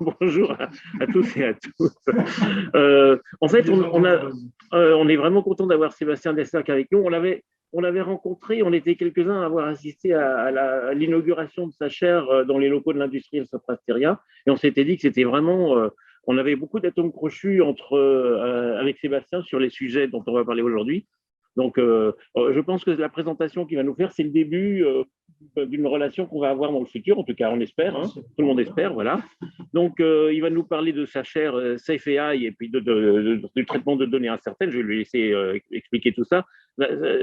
Bonjour à tous et à toutes. En fait, on est vraiment content d'avoir Sébastien Dessac avec nous. On l'avait rencontré, on était quelques-uns à avoir assisté à l'inauguration de sa chaire dans les locaux de l'industriel Soprasteria. Et on s'était dit que c'était vraiment. On avait beaucoup d'atomes crochus avec Sébastien sur les sujets dont on va parler aujourd'hui. Donc, je pense que la présentation qu'il va nous faire, c'est le début d'une relation qu'on va avoir dans le futur, en tout cas, on espère, hein, tout le monde espère, voilà. Donc, il va nous parler de sa chaire Safe AI et puis du traitement de données incertaines. Je vais lui laisser expliquer tout ça.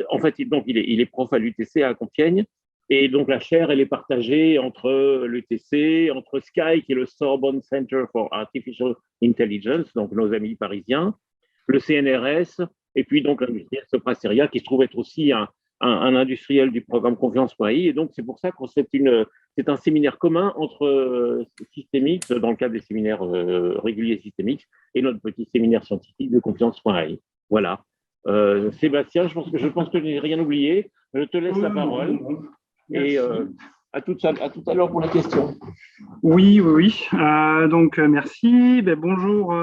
En fait, donc, il est prof à l'UTC à Compiègne. Et donc, la chaire, elle est partagée entre l'UTC, entre Sky, qui est le Sorbonne Center for Artificial Intelligence, donc nos amis parisiens, le CNRS, et puis donc l'industriel Soprasteria, qui se trouve être aussi un industriel du programme Confiance.ai. Et donc, c'est pour ça que c'est un séminaire commun entre Systemix, dans le cadre des séminaires réguliers Systemix, et notre petit séminaire scientifique de Confiance.ai. Voilà. Sébastien, je pense que je n'ai rien oublié. Je te laisse la parole. Et à tout à l'heure pour la question. Oui. Donc, merci. Bonjour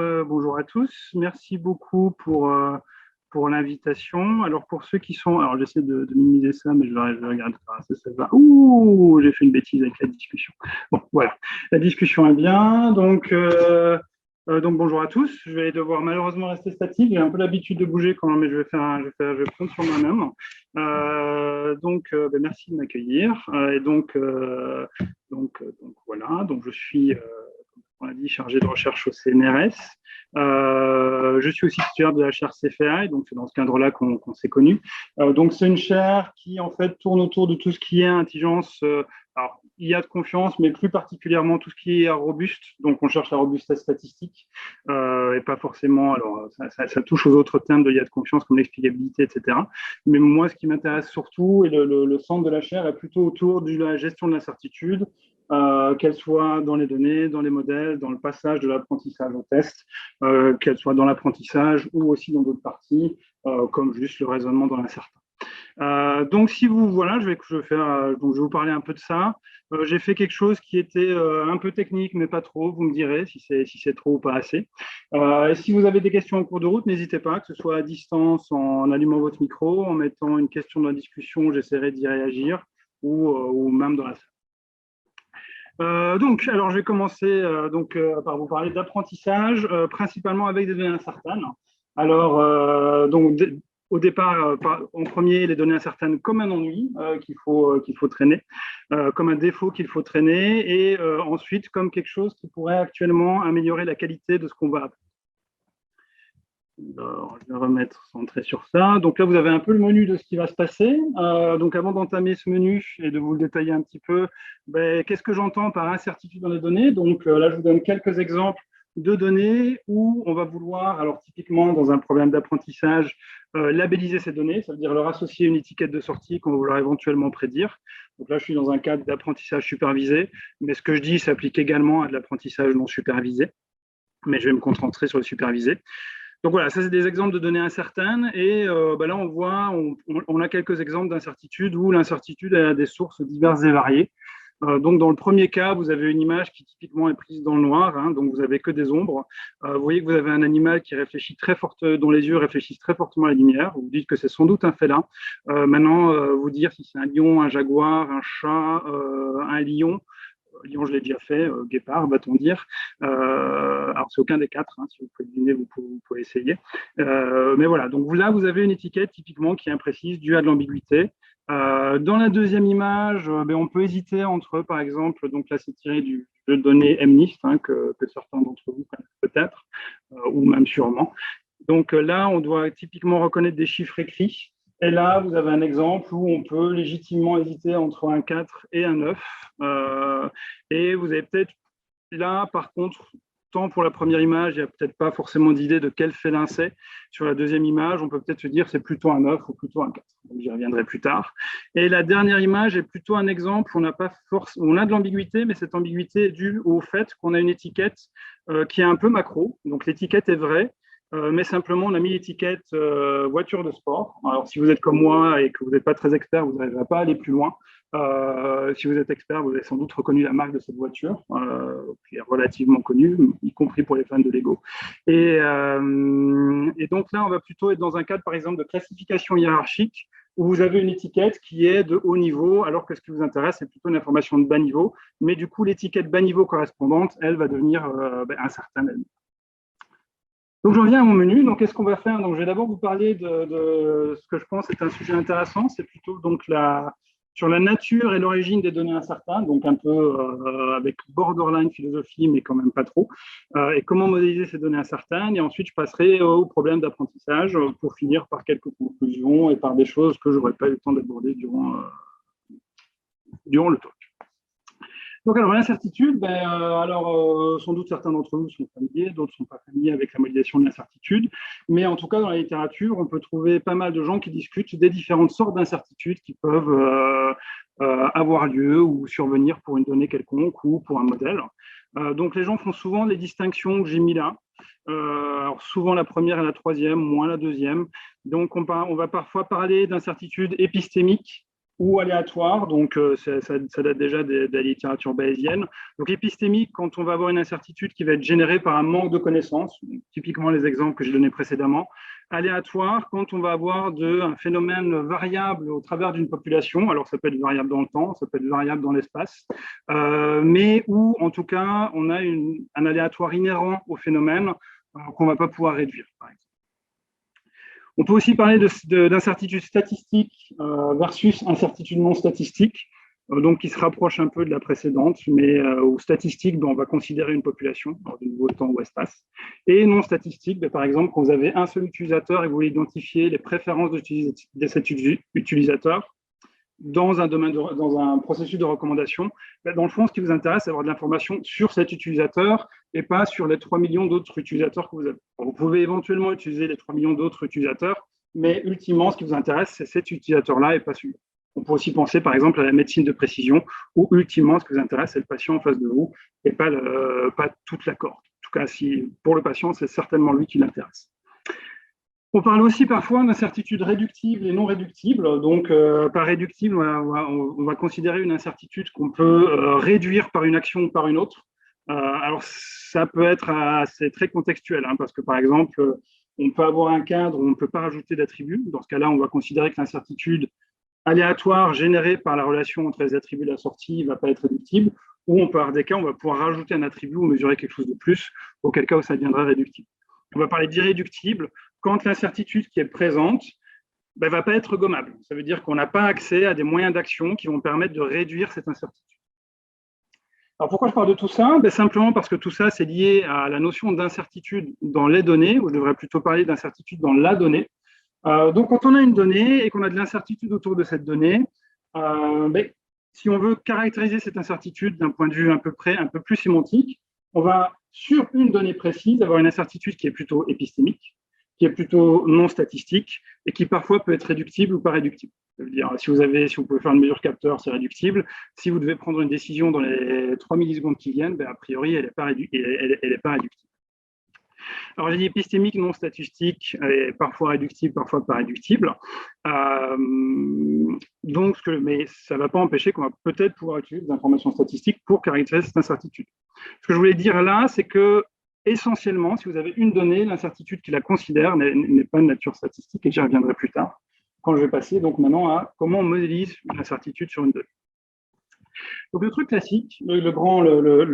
à tous. Merci beaucoup pour l'invitation. Alors, pour ceux qui sont... Alors, j'essaie de minimiser ça, mais je vais regarder. Ça va. Ouh, j'ai fait une bêtise avec la discussion. Bon, voilà. La discussion est bien. Donc, bonjour à tous. Je vais devoir malheureusement rester statique. J'ai un peu l'habitude de bouger quand même, mais je vais prendre sur moi-même. Merci de m'accueillir. Voilà. Donc, je suis, on l'a dit, chargé de recherche au CNRS. Je suis aussi titulaire de la chaire CFAI, donc c'est dans ce cadre-là qu'on s'est connus. Donc, c'est une chaire qui, en fait, tourne autour de tout ce qui est intelligence. Alors, IA de confiance, mais plus particulièrement tout ce qui est robuste. Donc, on cherche la robustesse statistique et pas forcément. Alors, ça touche aux autres termes de l'IA de confiance comme l'explicabilité, etc. Mais moi, ce qui m'intéresse surtout, et le centre de la chaire, est plutôt autour de la gestion de l'incertitude, qu'elle soit dans les données, dans les modèles, dans le passage de l'apprentissage au test, qu'elle soit dans l'apprentissage ou aussi dans d'autres parties, comme juste le raisonnement dans l'incertain. Donc, si vous, voilà, je vais vous parler un peu de ça. J'ai fait quelque chose qui était un peu technique, mais pas trop. Vous me direz si c'est trop ou pas assez. Et si vous avez des questions en cours de route, n'hésitez pas, que ce soit à distance, en allumant votre micro, en mettant une question dans la discussion, j'essaierai d'y réagir, ou même dans la salle. Alors je vais commencer par vous parler d'apprentissage, principalement avec des données incertaines. Alors, au départ, en premier, les données incertaines comme un ennui qu'il faut traîner, comme un défaut qu'il faut traîner, et ensuite comme quelque chose qui pourrait actuellement améliorer la qualité de ce qu'on va apprendre. Alors, je vais remettre centré sur ça. Donc là, vous avez un peu le menu de ce qui va se passer. Donc avant d'entamer ce menu et de vous le détailler un petit peu, qu'est-ce que j'entends par incertitude dans les données? Donc là, je vous donne quelques exemples de données où on va vouloir, alors typiquement dans un problème d'apprentissage, labelliser ces données, ça veut dire leur associer une étiquette de sortie qu'on va vouloir éventuellement prédire. Donc là, je suis dans un cadre d'apprentissage supervisé, mais ce que je dis s'applique également à de l'apprentissage non supervisé, mais je vais me concentrer sur le supervisé. Donc voilà, ça c'est des exemples de données incertaines et là on voit, on a quelques exemples d'incertitudes où l'incertitude a des sources diverses et variées. Donc dans le premier cas, vous avez une image qui typiquement est prise dans le noir, hein, donc vous n'avez que des ombres. Vous voyez que vous avez un animal qui réfléchit dont les yeux réfléchissent très fortement à la lumière. Vous dites que c'est sans doute un félin. Maintenant, vous dire si c'est un lion, un jaguar, un chat, un lion. Lion, je l'ai déjà fait, guépard, va-t-on dire. Alors, c'est aucun des quatre, hein, si vous pouvez deviner, vous pouvez essayer. Mais voilà, donc là, vous avez une étiquette typiquement qui est imprécise, due à de l'ambiguïté. Dans la deuxième image, on peut hésiter entre, par exemple, donc là, c'est tiré du jeu de données MNIST, hein, que certains d'entre vous connaissent peut-être, ou même sûrement. Donc là, on doit typiquement reconnaître des chiffres écrits. Et là, vous avez un exemple où on peut légitimement hésiter entre un 4 et un 9. Et vous avez peut-être là, par contre, tant pour la première image, il n'y a peut-être pas forcément d'idée de quel félin c'est. Sur la deuxième image, on peut peut-être se dire c'est plutôt un 9 ou plutôt un 4. Donc, j'y reviendrai plus tard. Et la dernière image est plutôt un exemple où on a de l'ambiguïté, mais cette ambiguïté est due au fait qu'on a une étiquette qui est un peu macro. Donc l'étiquette est vraie, mais simplement on a mis l'étiquette voiture de sport. Alors si vous êtes comme moi et que vous n'êtes pas très expert, vous n'arriverez pas à aller plus loin. Si vous êtes expert, vous avez sans doute reconnu la marque de cette voiture, qui est relativement connue, y compris pour les fans de Lego. Et donc là, on va plutôt être dans un cadre, par exemple, de classification hiérarchique, où vous avez une étiquette qui est de haut niveau, alors que ce qui vous intéresse, c'est plutôt une information de bas niveau. Mais du coup, l'étiquette bas niveau correspondante, elle, va devenir incertaine. Donc, j'en viens à mon menu. Donc, qu'est-ce qu'on va faire? Donc, je vais d'abord vous parler de ce que je pense est un sujet intéressant. C'est plutôt donc sur la nature et l'origine des données incertaines, donc un peu avec borderline philosophie, mais quand même pas trop, et comment modéliser ces données incertaines. Et ensuite, je passerai au problème d'apprentissage pour finir par quelques conclusions et par des choses que je n'aurais pas eu le temps d'aborder durant le talk. Donc, alors, l'incertitude, sans doute certains d'entre vous sont familiers, d'autres ne sont pas familiers avec la modélisation de l'incertitude, mais en tout cas, dans la littérature, on peut trouver pas mal de gens qui discutent des différentes sortes d'incertitudes qui peuvent avoir lieu ou survenir pour une donnée quelconque ou pour un modèle. Donc, les gens font souvent les distinctions que j'ai mis là. Alors souvent la première et la troisième, moins la deuxième. Donc, on va parfois parler d'incertitude épistémique ou aléatoire, donc ça date déjà de la littérature bayésienne. Donc épistémique, quand on va avoir une incertitude qui va être générée par un manque de connaissances, typiquement les exemples que j'ai donnés précédemment. Aléatoire, quand on va avoir un phénomène variable au travers d'une population, alors ça peut être variable dans le temps, ça peut être variable dans l'espace, mais où en tout cas on a un aléatoire inhérent au phénomène qu'on ne va pas pouvoir réduire, par exemple. On peut aussi parler d'incertitude statistique versus incertitude non statistique, donc qui se rapproche un peu de la précédente, mais aux statistiques, on va considérer une population, de nouveau temps ou espace, et non statistique, par exemple, quand vous avez un seul utilisateur et vous voulez identifier les préférences de cet utilisateur dans un processus de recommandation, dans le fond, ce qui vous intéresse, c'est d'avoir de l'information sur cet utilisateur et pas sur les 3 millions d'autres utilisateurs que vous avez. Vous pouvez éventuellement utiliser les 3 millions d'autres utilisateurs, mais ultimement, ce qui vous intéresse, c'est cet utilisateur-là et pas celui-là. On peut aussi penser, par exemple, à la médecine de précision, où ultimement, ce qui vous intéresse, c'est le patient en face de vous et pas toute la cohorte. En tout cas, pour le patient, c'est certainement lui qui l'intéresse. On parle aussi parfois d'incertitude réductible et non réductible. Donc, par réductible, on va considérer une incertitude qu'on peut réduire par une action ou par une autre. Alors, ça peut être assez très contextuel, parce que, par exemple, on peut avoir un cadre où on ne peut pas rajouter d'attributs. Dans ce cas-là, on va considérer que l'incertitude aléatoire générée par la relation entre les attributs de la sortie ne va pas être réductible. Ou on peut avoir des cas où on va pouvoir rajouter un attribut ou mesurer quelque chose de plus, auquel cas où ça deviendrait réductible. On va parler d'irréductible quand l'incertitude qui est présente ne va pas être gommable. Ça veut dire qu'on n'a pas accès à des moyens d'action qui vont permettre de réduire cette incertitude. Alors pourquoi je parle de tout ça? Simplement parce que tout ça, c'est lié à la notion d'incertitude dans les données, ou je devrais plutôt parler d'incertitude dans la donnée. Donc quand on a une donnée et qu'on a de l'incertitude autour de cette donnée, si on veut caractériser cette incertitude d'un point de vue un peu plus sémantique, on va, sur une donnée précise, avoir une incertitude qui est plutôt épistémique, qui est plutôt non statistique et qui parfois peut être réductible ou pas réductible. Ça veut dire, si vous pouvez faire une mesure capteur, c'est réductible. Si vous devez prendre une décision dans les 3 millisecondes qui viennent, a priori, elle n'est pas réductible. Alors, j'ai dit épistémique, non statistique, et parfois réductible, parfois pas réductible. Mais ça ne va pas empêcher qu'on va peut-être pouvoir utiliser des informations statistiques pour caractériser cette incertitude. Ce que je voulais dire là, c'est que essentiellement, si vous avez une donnée, l'incertitude qui la considère n'est pas de nature statistique, et j'y reviendrai plus tard, quand je vais passer donc maintenant à comment on modélise une incertitude sur une donnée. Donc le truc classique, le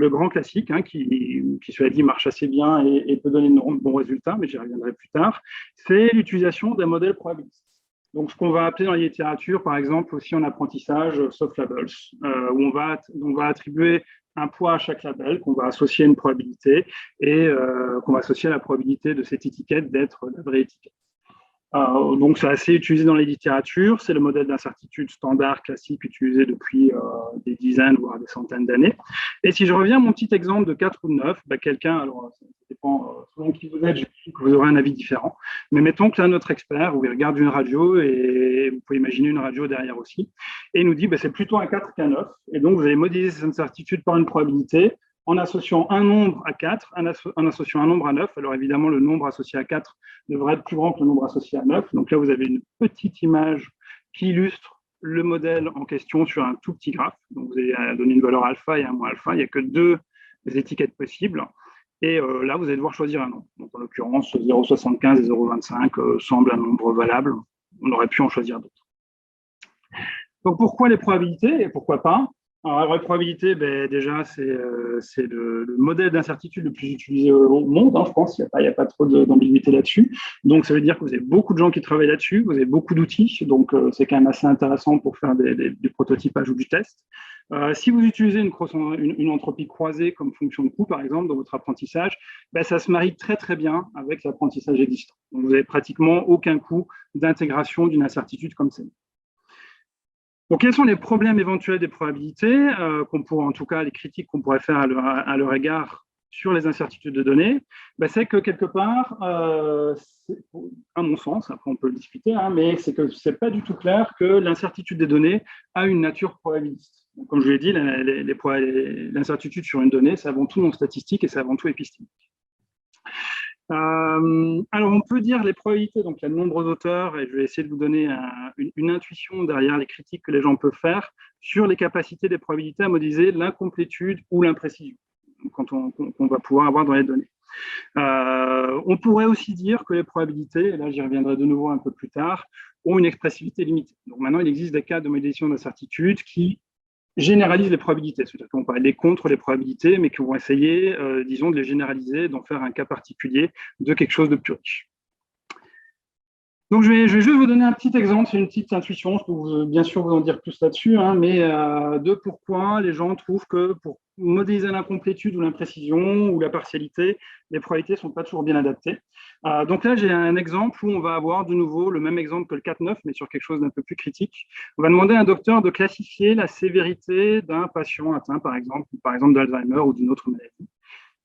grand classique, qui cela dit marche assez bien et peut donner de bons résultats, mais j'y reviendrai plus tard, c'est l'utilisation d'un modèle probabiliste. Donc ce qu'on va appeler dans la littérature, par exemple, aussi en apprentissage, soft labels, où on va attribuer un poids à chaque label qu'on va associer à une probabilité et qu'on va associer à la probabilité de cette étiquette d'être la vraie étiquette. Donc, c'est assez utilisé dans les littératures. C'est le modèle d'incertitude standard, classique, utilisé depuis des dizaines, voire des centaines d'années. Et si je reviens à mon petit exemple de 4 ou de 9, quelqu'un, alors ça dépend selon qui vous êtes, j'imagine que vous aurez un avis différent. Mais mettons que là, notre expert, où il regarde une radio, et vous pouvez imaginer une radio derrière aussi, et il nous dit c'est plutôt un 4 qu'un 9. Et donc, vous allez modéliser cette incertitude par une probabilité. en associant un nombre à 4, en associant un nombre à 9. Alors évidemment, le nombre associé à 4 devrait être plus grand que le nombre associé à 9. Donc là, vous avez une petite image qui illustre le modèle en question sur un tout petit graphe. Donc vous allez donner une valeur alpha et un moins alpha. Il n'y a que deux étiquettes possibles. Et là, vous allez devoir choisir un nombre. Donc en l'occurrence, 0,75 et 0,25 semblent un nombre valable. On aurait pu en choisir d'autres. Donc pourquoi les probabilités et pourquoi pas? Alors, les probabilités, ben, déjà, c'est le modèle d'incertitude le plus utilisé au monde, hein, je pense. Il n'y a pas trop d'ambiguïté là-dessus. Donc, ça veut dire que vous avez beaucoup de gens qui travaillent là-dessus, vous avez beaucoup d'outils. Donc, c'est quand même assez intéressant pour faire du prototypage ou du test. Si vous utilisez une entropie croisée comme fonction de coût, par exemple, dans votre apprentissage, ben, ça se marie très, très bien avec l'apprentissage existant. Donc, vous n'avez pratiquement aucun coût d'intégration d'une incertitude comme celle-ci. Donc, quels sont les problèmes éventuels des probabilités, en tout cas les critiques qu'on pourrait faire à leur égard sur les incertitudes de données? Ben, c'est que quelque part, à mon sens, après on peut le discuter, hein, mais c'est que c'est pas du tout clair que l'incertitude des données a une nature probabiliste. Donc, comme je l'ai dit, l'incertitude sur une donnée, c'est avant tout non statistique et c'est avant tout épistémique. Alors, on peut dire les probabilités, donc il y a de nombreux auteurs, et je vais essayer de vous donner une intuition derrière les critiques que les gens peuvent faire sur les capacités des probabilités à modéliser l'incomplétude ou l'imprécision qu'on va pouvoir avoir dans les données. On pourrait aussi dire que les probabilités, et là j'y reviendrai de nouveau un peu plus tard, ont une expressivité limitée. Donc maintenant, il existe des cas de modélisation d'incertitude qui généralisent les probabilités, c'est-à-dire qu'on peut aller contre les probabilités, mais qui vont essayer, disons, de les généraliser, d'en faire un cas particulier de quelque chose de plus riche. Donc, je vais juste vous donner un petit exemple, c'est une petite intuition, je peux bien sûr vous en dire plus là-dessus, hein, mais de pourquoi les gens trouvent que pour modéliser l'incomplétude ou l'imprécision ou la partialité, les probabilités ne sont pas toujours bien adaptées. Donc là, j'ai un exemple où on va avoir de nouveau le même exemple que le 4-9, mais sur quelque chose d'un peu plus critique. On va demander à un docteur de classifier la sévérité d'un patient atteint, par exemple d'Alzheimer ou d'une autre maladie.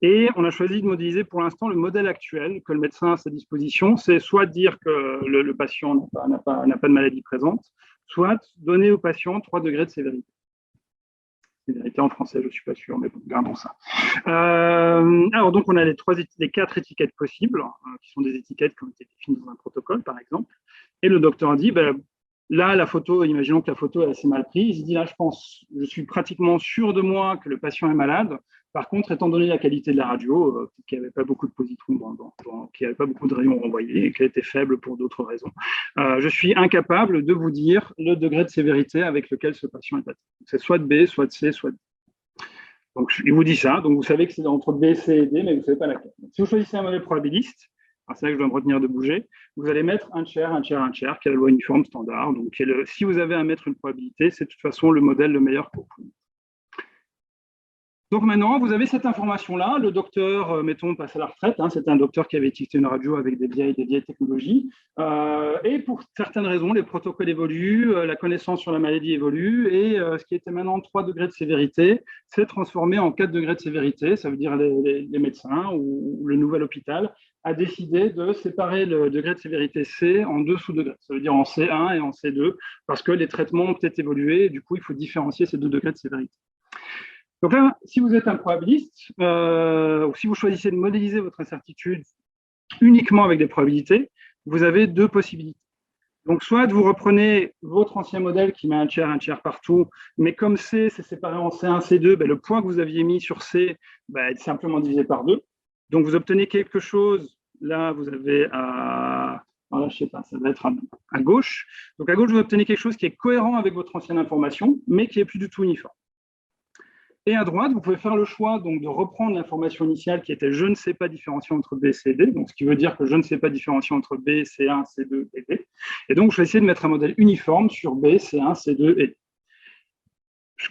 Et on a choisi de modéliser pour l'instant le modèle actuel que le médecin a à sa disposition, c'est soit dire que le patient n'a pas de maladie présente, soit donner au patient 3 degrés de sévérité. Sévérité en français, je ne suis pas sûr, mais bon, gardons ça. Alors donc on a les 4 étiquettes possibles, qui sont des étiquettes qui ont été définies dans un protocole, par exemple. Et le docteur a dit, ben, là, la photo, imaginons que la photo est assez mal prise, il dit là, je suis pratiquement sûr de moi que le patient est malade. Par contre, étant donné la qualité de la radio, qu'il n'y avait pas beaucoup de positrons, qu'il n'y avait pas beaucoup de rayons renvoyés et qu'elle était faible pour d'autres raisons, je suis incapable de vous dire le degré de sévérité avec lequel ce patient est atteint. C'est soit de B, soit de C, soit de D. Donc, il vous dit ça. Donc, vous savez que c'est entre B, C et D, mais vous ne savez pas laquelle. Donc, si vous choisissez un modèle probabiliste, c'est là que je dois me retenir de bouger, vous allez mettre un tiers, un tiers, un tiers, qui est la loi uniforme standard. Donc, si vous avez à mettre une probabilité, c'est de toute façon le modèle le meilleur pour vous. Donc maintenant, vous avez cette information-là. Le docteur, mettons, passe à la retraite. Hein, c'était un docteur qui avait utilisé une radio avec des vieilles technologies. Et pour certaines raisons, les protocoles évoluent, la connaissance sur la maladie évolue. Et ce qui était maintenant 3 degrés de sévérité s'est transformé en 4 degrés de sévérité. Ça veut dire les médecins ou le nouvel hôpital a décidé de séparer le degré de sévérité C en 2 sous-degrés. Ça veut dire en C1 et en C2, parce que les traitements ont peut-être évolué. Et du coup, il faut différencier ces 2 degrés de sévérité. Donc là, si vous êtes un probabiliste, ou si vous choisissez de modéliser votre incertitude uniquement avec des probabilités, vous avez 2 possibilités. Donc, soit vous reprenez votre ancien modèle qui met un tiers partout, mais comme C, c'est séparé en C1, C2, ben, le point que vous aviez mis sur C est simplement divisé par 2. Donc, vous obtenez quelque chose, là, vous avez alors, je sais pas, ça va être à gauche. Donc, à gauche, vous obtenez quelque chose qui est cohérent avec votre ancienne information, mais qui est plus du tout uniforme. Et à droite, vous pouvez faire le choix donc, de reprendre l'information initiale qui était « je ne sais pas différencier entre B, C et D », donc ce qui veut dire que je ne sais pas différencier entre B, C1, C2 et D. Et donc, je vais essayer de mettre un modèle uniforme sur B, C1, C2 et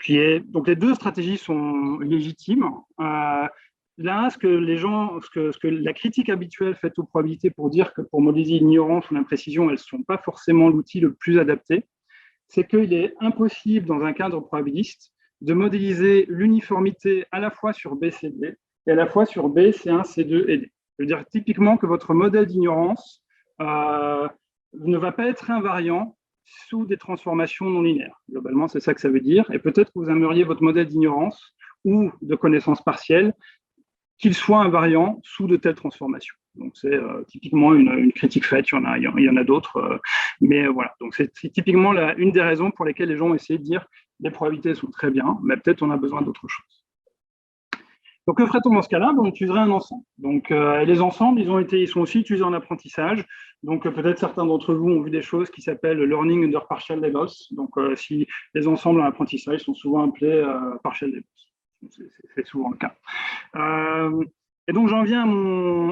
D. Donc, les 2 stratégies sont légitimes. Là, ce que la critique habituelle faite aux probabilités pour dire que pour modéliser l'ignorance ou l'imprécision, elles ne sont pas forcément l'outil le plus adapté, c'est qu'il est impossible dans un cadre probabiliste de modéliser l'uniformité à la fois sur B, C, D et à la fois sur B, C1, C2 et D. Je veux dire typiquement que votre modèle d'ignorance ne va pas être invariant sous des transformations non linéaires. Globalement, c'est ça que ça veut dire. Et peut-être que vous aimeriez votre modèle d'ignorance ou de connaissances partielles, qu'il soit invariant sous de telles transformations. Donc, c'est typiquement une critique faite, il y en a d'autres, mais voilà. Donc, c'est typiquement une des raisons pour lesquelles les gens ont essayé de dire les probabilités sont très bien, mais peut-être on a besoin d'autre chose. Donc, que ferait-on dans ce cas-là? On utiliserait un ensemble. Donc, les ensembles, ils sont aussi utilisés en apprentissage. Donc, peut-être certains d'entre vous ont vu des choses qui s'appellent learning under partial levels. Donc, si les ensembles en apprentissage sont souvent appelés partial levels. C'est souvent le cas. Et donc, j'en viens à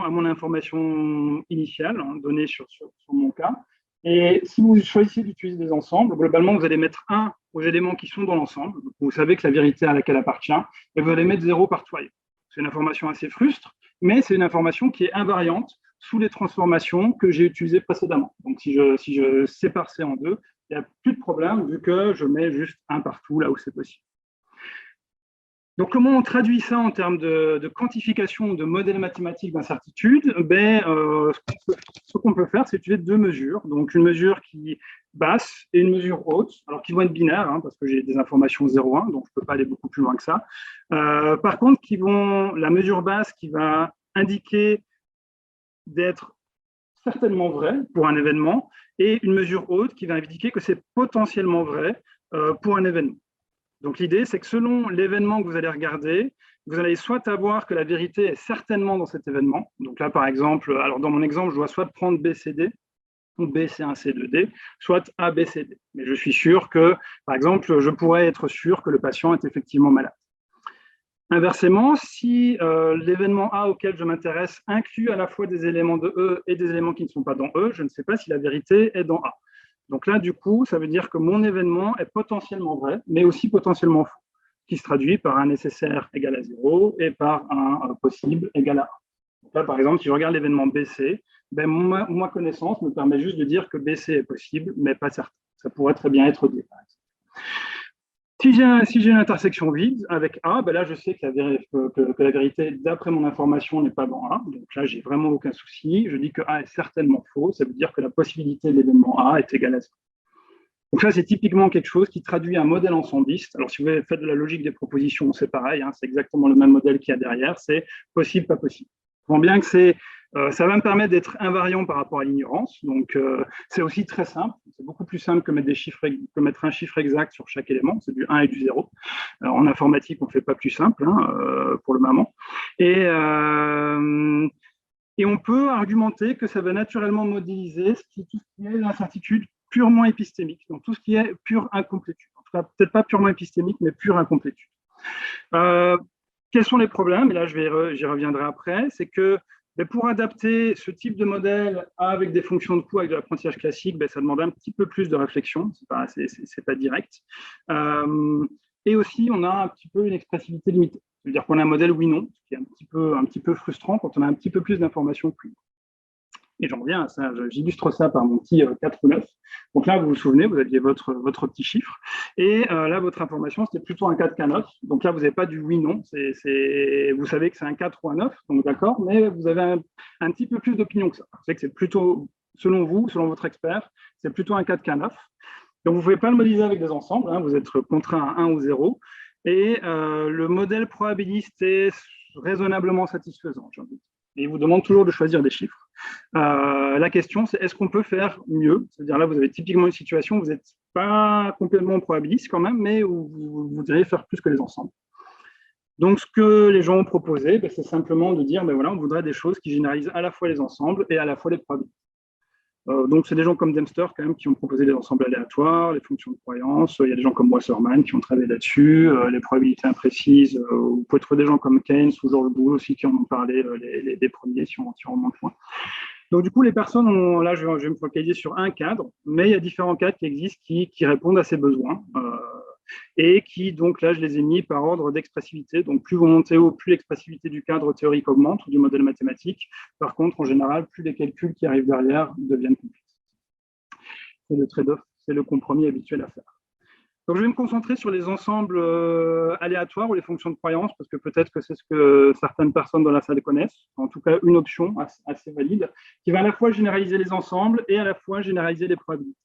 mon information initiale, donnée sur mon cas. Et si vous choisissez d'utiliser des ensembles, globalement, vous allez mettre 1 aux éléments qui sont dans l'ensemble. Vous savez que la vérité à laquelle appartient, et vous allez mettre 0 partout ailleurs. C'est une information assez frustre, mais c'est une information qui est invariante sous les transformations que j'ai utilisées précédemment. Donc, si je sépare C en 2, il n'y a plus de problème vu que je mets juste 1 partout là où c'est possible. Donc, comment on traduit ça en termes de quantification de modèles mathématiques d'incertitude? Ce qu'on peut faire, c'est utiliser 2 mesures. Donc, une mesure qui basse et une mesure haute, alors qui vont être binaires, parce que j'ai des informations 0,1, donc je ne peux pas aller beaucoup plus loin que ça. Par contre, la mesure basse qui va indiquer d'être certainement vrai pour un événement, et une mesure haute qui va indiquer que c'est potentiellement vrai pour un événement. Donc, l'idée, c'est que selon l'événement que vous allez regarder, vous allez soit avoir que la vérité est certainement dans cet événement. Donc là, par exemple, alors dans mon exemple, je dois soit prendre B, C, D, ou B, C1, C2, D, soit A, B, C, D. Mais je suis sûr que, par exemple, je pourrais être sûr que le patient est effectivement malade. Inversement, si l'événement A auquel je m'intéresse inclut à la fois des éléments de E et des éléments qui ne sont pas dans E, je ne sais pas si la vérité est dans A. Donc là, du coup, ça veut dire que mon événement est potentiellement vrai, mais aussi potentiellement faux, qui se traduit par un nécessaire égal à 0 et par un possible égal à 1. Donc là, par exemple, si je regarde l'événement BC, ma connaissance me permet juste de dire que BC est possible, mais pas certain. Ça pourrait très bien être D, par exemple. Si j'ai une intersection vide avec A, là, je sais que la vérité, d'après mon information, n'est pas dans A. Donc là, j'ai vraiment aucun souci. Je dis que A est certainement faux. Ça veut dire que la possibilité de l'événement A est égale à 0. Donc là, c'est typiquement quelque chose qui traduit un modèle ensembliste. Alors, si vous faites de la logique des propositions, c'est pareil. C'est exactement le même modèle qu'il y a derrière. C'est possible, pas possible. Je vois bien que ça va me permettre d'être invariant par rapport à l'ignorance. Donc, c'est aussi très simple. C'est beaucoup plus simple que mettre un chiffre exact sur chaque élément. C'est du 1 et du 0. En informatique, on ne fait pas plus simple pour le moment. Et on peut argumenter que ça va naturellement modéliser tout ce qui est l'incertitude purement épistémique. Donc, tout ce qui est pure incomplétude. En tout cas, peut-être pas purement épistémique, mais pure incomplétude. Quels sont les problèmes? Et là, j'y reviendrai après. C'est que pour adapter ce type de modèle avec des fonctions de coût, avec de l'apprentissage classique, ça demande un petit peu plus de réflexion. C'est pas direct. Et aussi, on a un petit peu une expressivité limitée. C'est-à-dire qu'on a un modèle oui-non, ce qui est un petit peu frustrant quand on a un petit peu plus d'informations que lui. Et j'en reviens à ça, j'illustre ça par mon petit 4 ou 9. Donc là, vous vous souvenez, vous aviez votre petit chiffre. Et là, votre information, c'était plutôt un 4 qu'un 9. Donc là, vous n'avez pas du oui-non. Vous savez que c'est un 4 ou un 9, donc d'accord, mais vous avez un petit peu plus d'opinion que ça. Vous savez que c'est plutôt, selon vous, selon votre expert, c'est plutôt un 4 qu'un 9. Donc vous ne pouvez pas le modéliser avec des ensembles, vous êtes contraint à 1 ou 0. Et le modèle probabiliste est raisonnablement satisfaisant, j'ai envie de dire. Et il vous demande toujours de choisir des chiffres. La question, c'est est-ce qu'on peut faire mieux? C'est-à-dire là, vous avez typiquement une situation où vous n'êtes pas complètement probabiliste quand même, mais où vous voudriez faire plus que les ensembles. Donc, ce que les gens ont proposé, c'est simplement de dire, voilà, on voudrait des choses qui généralisent à la fois les ensembles et à la fois les probabilités. Donc, c'est des gens comme Dempster quand même qui ont proposé des ensembles aléatoires, les fonctions de croyance. Il y a des gens comme Wasserman qui ont travaillé là-dessus, les probabilités imprécises. Vous pouvez trouver des gens comme Keynes ou George Boole aussi qui en ont parlé, les premiers, si on remonte loin. Donc, du coup, les personnes là, je vais me focaliser sur un cadre, mais il y a différents cadres qui existent qui répondent à ces besoins. Et qui, donc là, je les ai mis par ordre d'expressivité. Donc, plus vous montez haut, plus l'expressivité du cadre théorique augmente ou du modèle mathématique. Par contre, en général, plus les calculs qui arrivent derrière deviennent complexes. C'est le trade-off, c'est le compromis habituel à faire. Donc, je vais me concentrer sur les ensembles aléatoires ou les fonctions de croyance, parce que peut-être que c'est ce que certaines personnes dans la salle connaissent. En tout cas, une option assez valide, qui va à la fois généraliser les ensembles et à la fois généraliser les probabilités.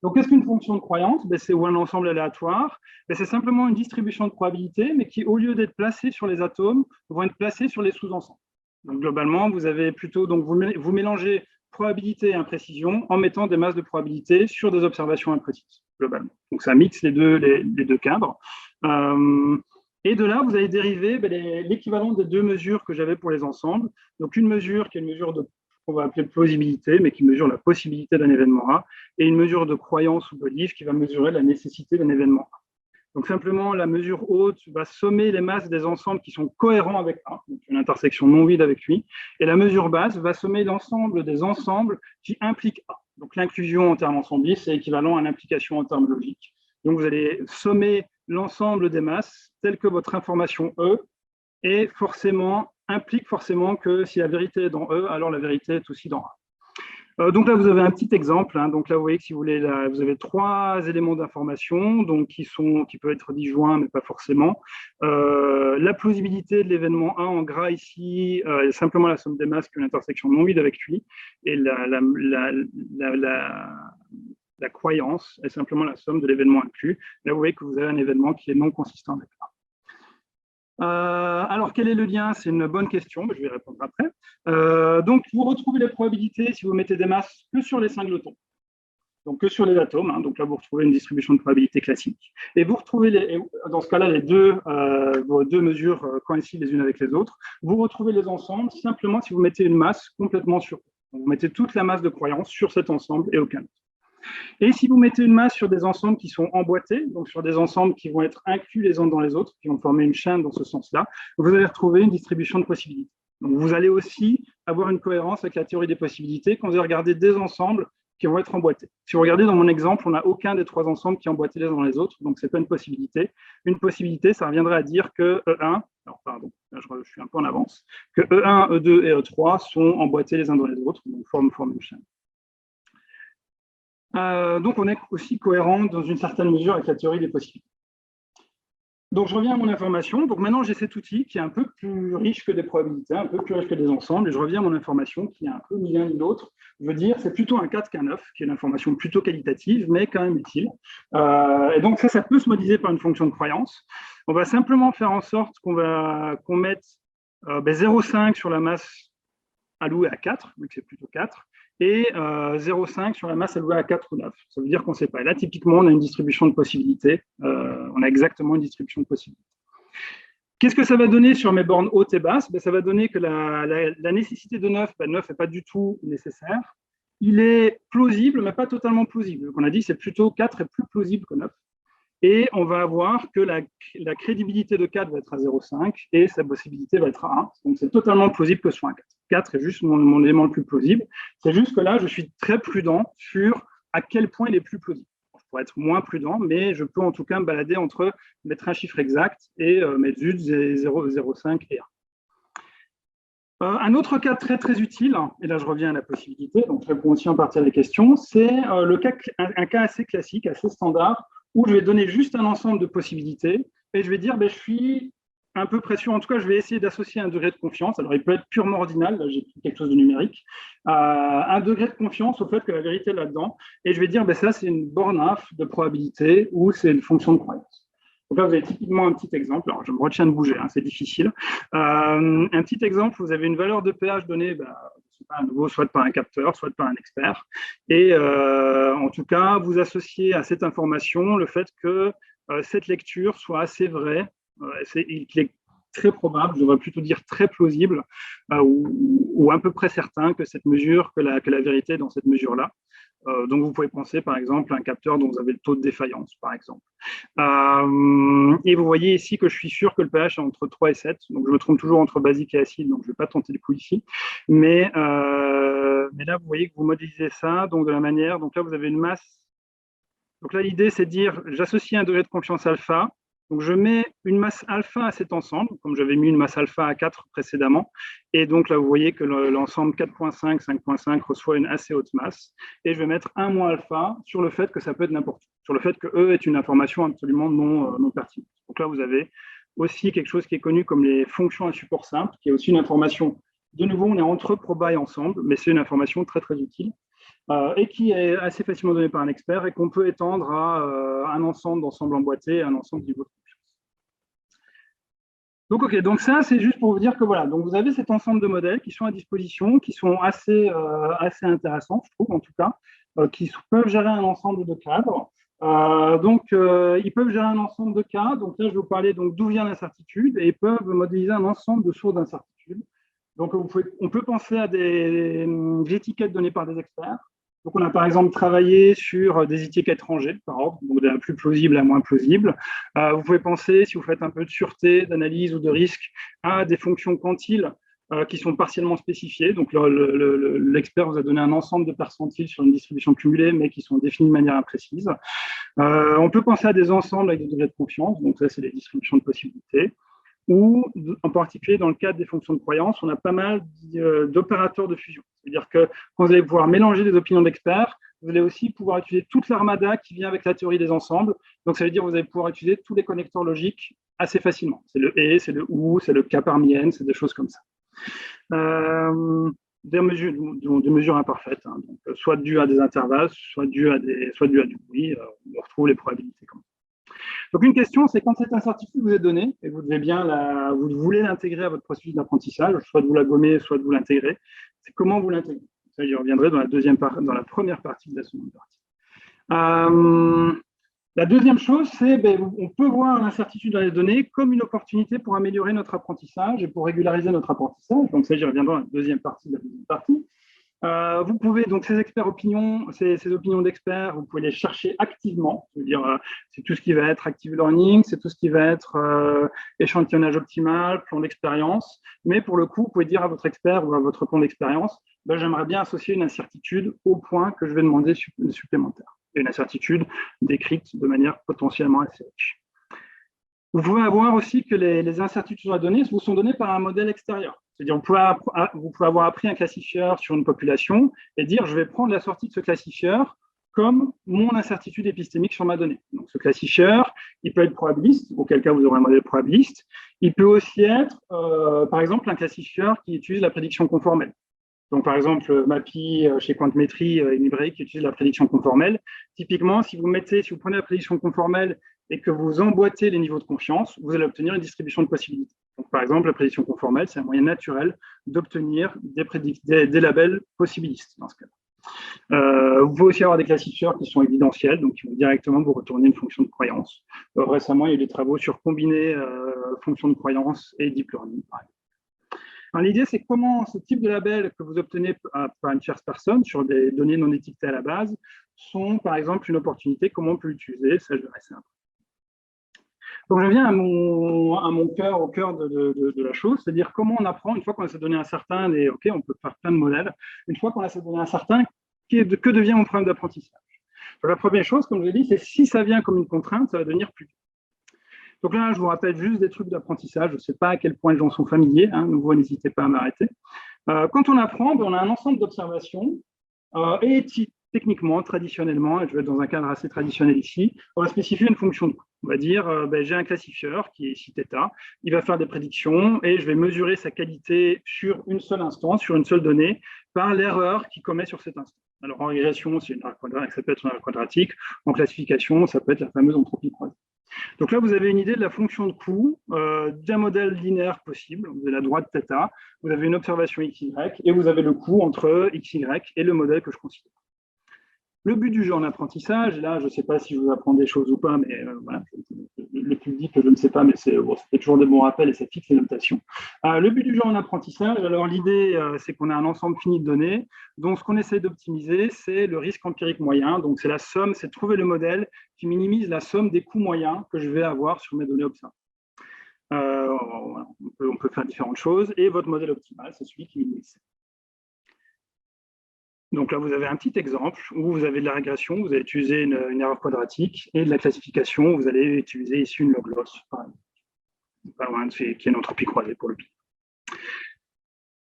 Donc, qu'est-ce qu'une fonction de croyance? C'est ou un ensemble aléatoire. C'est simplement une distribution de probabilité, mais qui, au lieu d'être placée sur les atomes, vont être placées sur les sous-ensembles. Donc, globalement, vous avez plutôt, donc vous mélangez probabilité et imprécision en mettant des masses de probabilité sur des observations imprécises, globalement. Donc, ça mixe les deux cadres. Et de là, vous allez dériver l'équivalent des deux mesures que j'avais pour les ensembles. Donc, une mesure qui est une mesure qu'on va appeler plausibilité, mais qui mesure la possibilité d'un événement A, et une mesure de croyance ou belief qui va mesurer la nécessité d'un événement A. Donc, simplement, la mesure haute va sommer les masses des ensembles qui sont cohérents avec A, donc une intersection non vide avec lui, et la mesure basse va sommer l'ensemble des ensembles qui impliquent A. Donc, l'inclusion en termes ensemblistes, c'est équivalent à l'implication en termes logiques. Donc, vous allez sommer l'ensemble des masses telles que votre information E et implique forcément que si la vérité est dans E, alors la vérité est aussi dans A. Donc là, vous avez un petit exemple. Donc là, vous voyez que si vous voulez, là, vous avez 3 éléments d'information qui peuvent être disjoints, mais pas forcément. La plausibilité de l'événement A en gras ici est simplement la somme des masses qui ont une intersection non vide avec lui. Et la croyance est simplement la somme de l'événement inclus. Là, vous voyez que vous avez un événement qui est non consistant avec A. Alors, quel est le lien? C'est une bonne question, je vais répondre après. Donc, vous retrouvez les probabilités si vous mettez des masses que sur les singletons, donc que sur les atomes. Donc là, vous retrouvez une distribution de probabilité classique. Et vous retrouvez, dans ce cas-là, vos deux mesures coïncident les unes avec les autres. Vous retrouvez les ensembles simplement si vous mettez une masse complètement sur eux. Donc, vous mettez toute la masse de croyance sur cet ensemble et aucun autre. Et si vous mettez une masse sur des ensembles qui sont emboîtés, donc sur des ensembles qui vont être inclus les uns dans les autres, qui vont former une chaîne dans ce sens-là, vous allez retrouver une distribution de possibilités. Donc vous allez aussi avoir une cohérence avec la théorie des possibilités quand vous allez regarder des ensembles qui vont être emboîtés. Si vous regardez dans mon exemple, on n'a aucun des 3 ensembles qui est emboîté les uns dans les autres, donc ce n'est pas une possibilité. Une possibilité, ça reviendrait à dire que E1, alors pardon, là je suis un peu en avance, que E1, E2 et E3 sont emboîtés les uns dans les autres, donc forment une chaîne. Donc, on est aussi cohérent dans une certaine mesure avec la théorie des possibilités. Donc, je reviens à mon information. Donc, maintenant, j'ai cet outil qui est un peu plus riche que des probabilités, un peu plus riche que des ensembles. Et je reviens à mon information qui est un peu ni l'un ni l'autre. Je veux dire, c'est plutôt un 4 qu'un 9, qui est une information plutôt qualitative, mais quand même utile. Et donc, ça peut se modéliser par une fonction de croyance. On va simplement faire en sorte qu'on mette 0,5 sur la masse allouée à 4, vu que c'est plutôt 4. Et 0,5 sur la masse allouée à 4 ou 9. Ça veut dire qu'on ne sait pas. Et là, typiquement, on a une distribution de possibilités. On a exactement une distribution de possibilités. Qu'est-ce que ça va donner sur mes bornes hautes et basses? Ça va donner que la nécessité de 9, 9 n'est pas du tout nécessaire. Il est plausible, mais pas totalement plausible. Donc, on a dit que c'est plutôt 4 est plus plausible que 9. Et on va avoir que la crédibilité de 4 va être à 0,5 et sa possibilité va être à 1. Donc, c'est totalement plausible que ce soit un 4. 4 est juste mon élément le plus plausible. C'est juste que là, je suis très prudent sur à quel point il est plus plausible. Je pourrais être moins prudent, mais je peux en tout cas me balader entre mettre un chiffre exact et mettre juste 0,5 et 1. Un autre cas très très utile, et là je reviens à la possibilité, donc je réponds aussi en partie à la question, c'est un cas assez classique, assez standard, où je vais donner juste un ensemble de possibilités et je vais dire je suis un peu près sûr, en tout cas je vais essayer d'associer un degré de confiance, alors il peut être purement ordinal, là j'ai pris quelque chose de numérique, un degré de confiance au fait que la vérité est là-dedans, et je vais dire ça c'est une borne inf de probabilité ou c'est une fonction de croyance. Donc là vous avez typiquement un petit exemple, alors je me retiens de bouger, c'est difficile. Un petit exemple, vous avez une valeur de pH donnée, à nouveau, soit par un capteur, soit par un expert. Et en tout cas, vous associez à cette information le fait que cette lecture soit assez vraie, qu'il est très probable, je devrais plutôt dire très plausible, ou à peu près certain que cette mesure, que la vérité est dans cette mesure-là. Donc, vous pouvez penser, par exemple, à un capteur dont vous avez le taux de défaillance, par exemple. Et vous voyez ici que je suis sûr que le pH est entre 3 et 7. Donc, je me trompe toujours entre basique et acide, donc je ne vais pas tenter le coup ici. Mais là, vous voyez que vous modélisez ça donc de la manière. Donc là, vous avez une masse. Donc là, l'idée, c'est de dire, j'associe un degré de confiance alpha. Donc, je mets une masse alpha à cet ensemble, comme j'avais mis une masse alpha à 4 précédemment. Et donc, là, vous voyez que l'ensemble 4.5, 5.5 reçoit une assez haute masse. Et je vais mettre 1 moins alpha sur le fait que ça peut être n'importe où, sur le fait que E est une information absolument non pertinente. Donc là, vous avez aussi quelque chose qui est connu comme les fonctions à support simple, qui est aussi une information. De nouveau, on est entre proba et ensemble, mais c'est une information très, très utile. et qui est assez facilement donné par un expert et qu'on peut étendre à un ensemble d'ensembles emboîtés, un ensemble de niveau de confiance. Donc, ok, donc ça, c'est juste pour vous dire que voilà, donc vous avez cet ensemble de modèles qui sont à disposition, qui sont assez intéressants, je trouve, en tout cas, qui peuvent gérer un ensemble de cadres. Ils peuvent gérer un ensemble de cas. Donc là, je vais vous parler d'où vient l'incertitude et ils peuvent modéliser un ensemble de sources d'incertitude. Donc, on peut penser à des étiquettes données par des experts. Donc, on a par exemple travaillé sur des étiquettes rangées par ordre, donc de la plus plausible à la moins plausible. Vous pouvez penser, si vous faites un peu de sûreté, d'analyse ou de risque, à des fonctions quantiles qui sont partiellement spécifiées. Donc, l'expert vous a donné un ensemble de percentiles sur une distribution cumulée, mais qui sont définis de manière imprécise. On peut penser à des ensembles avec des degrés de confiance. Donc, ça, c'est des distributions de possibilités. Ou, en particulier, dans le cadre des fonctions de croyance, on a pas mal d'opérateurs de fusion. C'est-à-dire que quand vous allez pouvoir mélanger des opinions d'experts, vous allez aussi pouvoir utiliser toute l'armada qui vient avec la théorie des ensembles. Donc, ça veut dire que vous allez pouvoir utiliser tous les connecteurs logiques assez facilement. C'est le et, c'est le ou, c'est le k parmi n, c'est des choses comme ça. Des mesures imparfaites, hein, donc, soit dues à des intervalles, soit dues à du bruit. On retrouve les probabilités comme ça. Donc, une question, c'est quand cette incertitude vous est donnée, et vous vous voulez l'intégrer à votre processus d'apprentissage, soit de vous la gommer, soit de vous l'intégrer, c'est comment vous l'intégrez. Ça, j'y reviendrai dans la première partie de la seconde partie. La deuxième chose, c'est on peut voir l'incertitude dans les données comme une opportunité pour améliorer notre apprentissage et pour régulariser notre apprentissage. Donc, ça, j'y reviendrai dans la deuxième partie de la deuxième partie. Vous pouvez, donc, ces opinions d'experts, vous pouvez les chercher activement. C'est-à-dire, c'est tout ce qui va être active learning, c'est tout ce qui va être échantillonnage optimal, plan d'expérience. Mais pour le coup, vous pouvez dire à votre expert ou à votre plan d'expérience, j'aimerais bien associer une incertitude au point que je vais demander supplémentaire. Et une incertitude décrite de manière potentiellement assez riche. Vous pouvez avoir aussi que les incertitudes sur la donnée vous sont données par un modèle extérieur. C'est-à-dire, vous pouvez avoir appris un classifieur sur une population et dire, je vais prendre la sortie de ce classifieur comme mon incertitude épistémique sur ma donnée. Donc, ce classifieur, il peut être probabiliste, auquel cas vous aurez un modèle probabiliste. Il peut aussi être, par exemple, un classifieur qui utilise la prédiction conformelle. Donc, par exemple, MAPI chez Quantmetry et Librairie qui utilise la prédiction conformelle. Typiquement, si vous prenez la prédiction conformelle et que vous emboîtez les niveaux de confiance, vous allez obtenir une distribution de possibilités. Donc, par exemple, la prédiction conformelle, c'est un moyen naturel d'obtenir des labels possibilistes dans ce cas-là. Vous pouvez aussi avoir des classifieurs qui sont évidentiels, donc qui vont directement vous retourner une fonction de croyance. Récemment, il y a eu des travaux sur combiner fonction de croyance et deep learning, par exemple. L'idée, c'est comment ce type de label que vous obtenez par une tierce personne sur des données non étiquetées à la base sont, par exemple, une opportunité, comment on peut l'utiliser, ça je verrai ça. Donc, je viens à mon cœur, au cœur de la chose, c'est-à-dire comment on apprend, une fois qu'on a ces données incertaines, et OK, on peut faire plein de modèles, une fois qu'on a ces données incertaines, que devient mon problème d'apprentissage? La première chose, comme je l'ai dit, c'est si ça vient comme une contrainte, ça va devenir plus. Donc là, je vous rappelle juste des trucs d'apprentissage. Je ne sais pas à quel point les gens sont familiers. Nouveau, n'hésitez pas à m'arrêter. Quand on apprend, on a un ensemble d'observations et techniquement, traditionnellement, et je vais être dans un cadre assez traditionnel ici, on va spécifier une fonction de coût. On va dire, j'ai un classifieur qui est ici θ, il va faire des prédictions et je vais mesurer sa qualité sur une seule instance, sur une seule donnée, par l'erreur qu'il commet sur cet instant. Alors en régression, c'est une erreur quadratique, ça peut être une erreur quadratique. En classification, ça peut être la fameuse entropie croisée. Donc là, vous avez une idée de la fonction de coût d'un modèle linéaire possible. Vous avez la droite θ, vous avez une observation xy, et vous avez le coût entre xy et le modèle que je considère. Le but du jeu en apprentissage, et là, je ne sais pas si je vous apprends des choses ou pas, mais voilà, le public, je ne sais pas, mais c'est toujours des bons rappels et ça fixe les notations. Le but du jeu en apprentissage, alors l'idée, c'est qu'on a un ensemble fini de données, donc ce qu'on essaie d'optimiser, c'est le risque empirique moyen, donc c'est la somme, c'est de trouver le modèle qui minimise la somme des coûts moyens que je vais avoir sur mes données observées. On peut faire différentes choses, et votre modèle optimal, c'est celui qui minimise. Donc là, vous avez un petit exemple où vous avez de la régression, vous allez utiliser une erreur quadratique, et de la classification, vous allez utiliser ici une log loss, pas loin, qui est une entropie croisée pour le pi.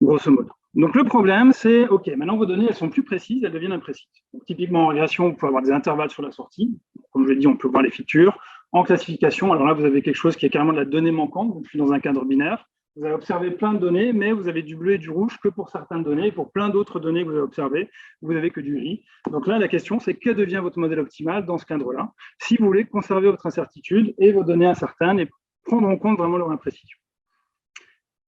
Grosso modo. Donc le problème, c'est, OK, maintenant vos données, elles sont plus précises, elles deviennent imprécises. Donc, typiquement, en régression, vous pouvez avoir des intervalles sur la sortie. Comme je l'ai dit, on peut voir les features. En classification, alors là, vous avez quelque chose qui est carrément de la donnée manquante, donc je suis dans un cadre binaire. Vous avez observé plein de données, mais vous avez du bleu et du rouge que pour certaines données. Et pour plein d'autres données que vous avez observées, vous n'avez que du gris. Donc là, la question, c'est que devient votre modèle optimal dans ce cadre-là, si vous voulez conserver votre incertitude et vos données incertaines et prendre en compte vraiment leur imprécision.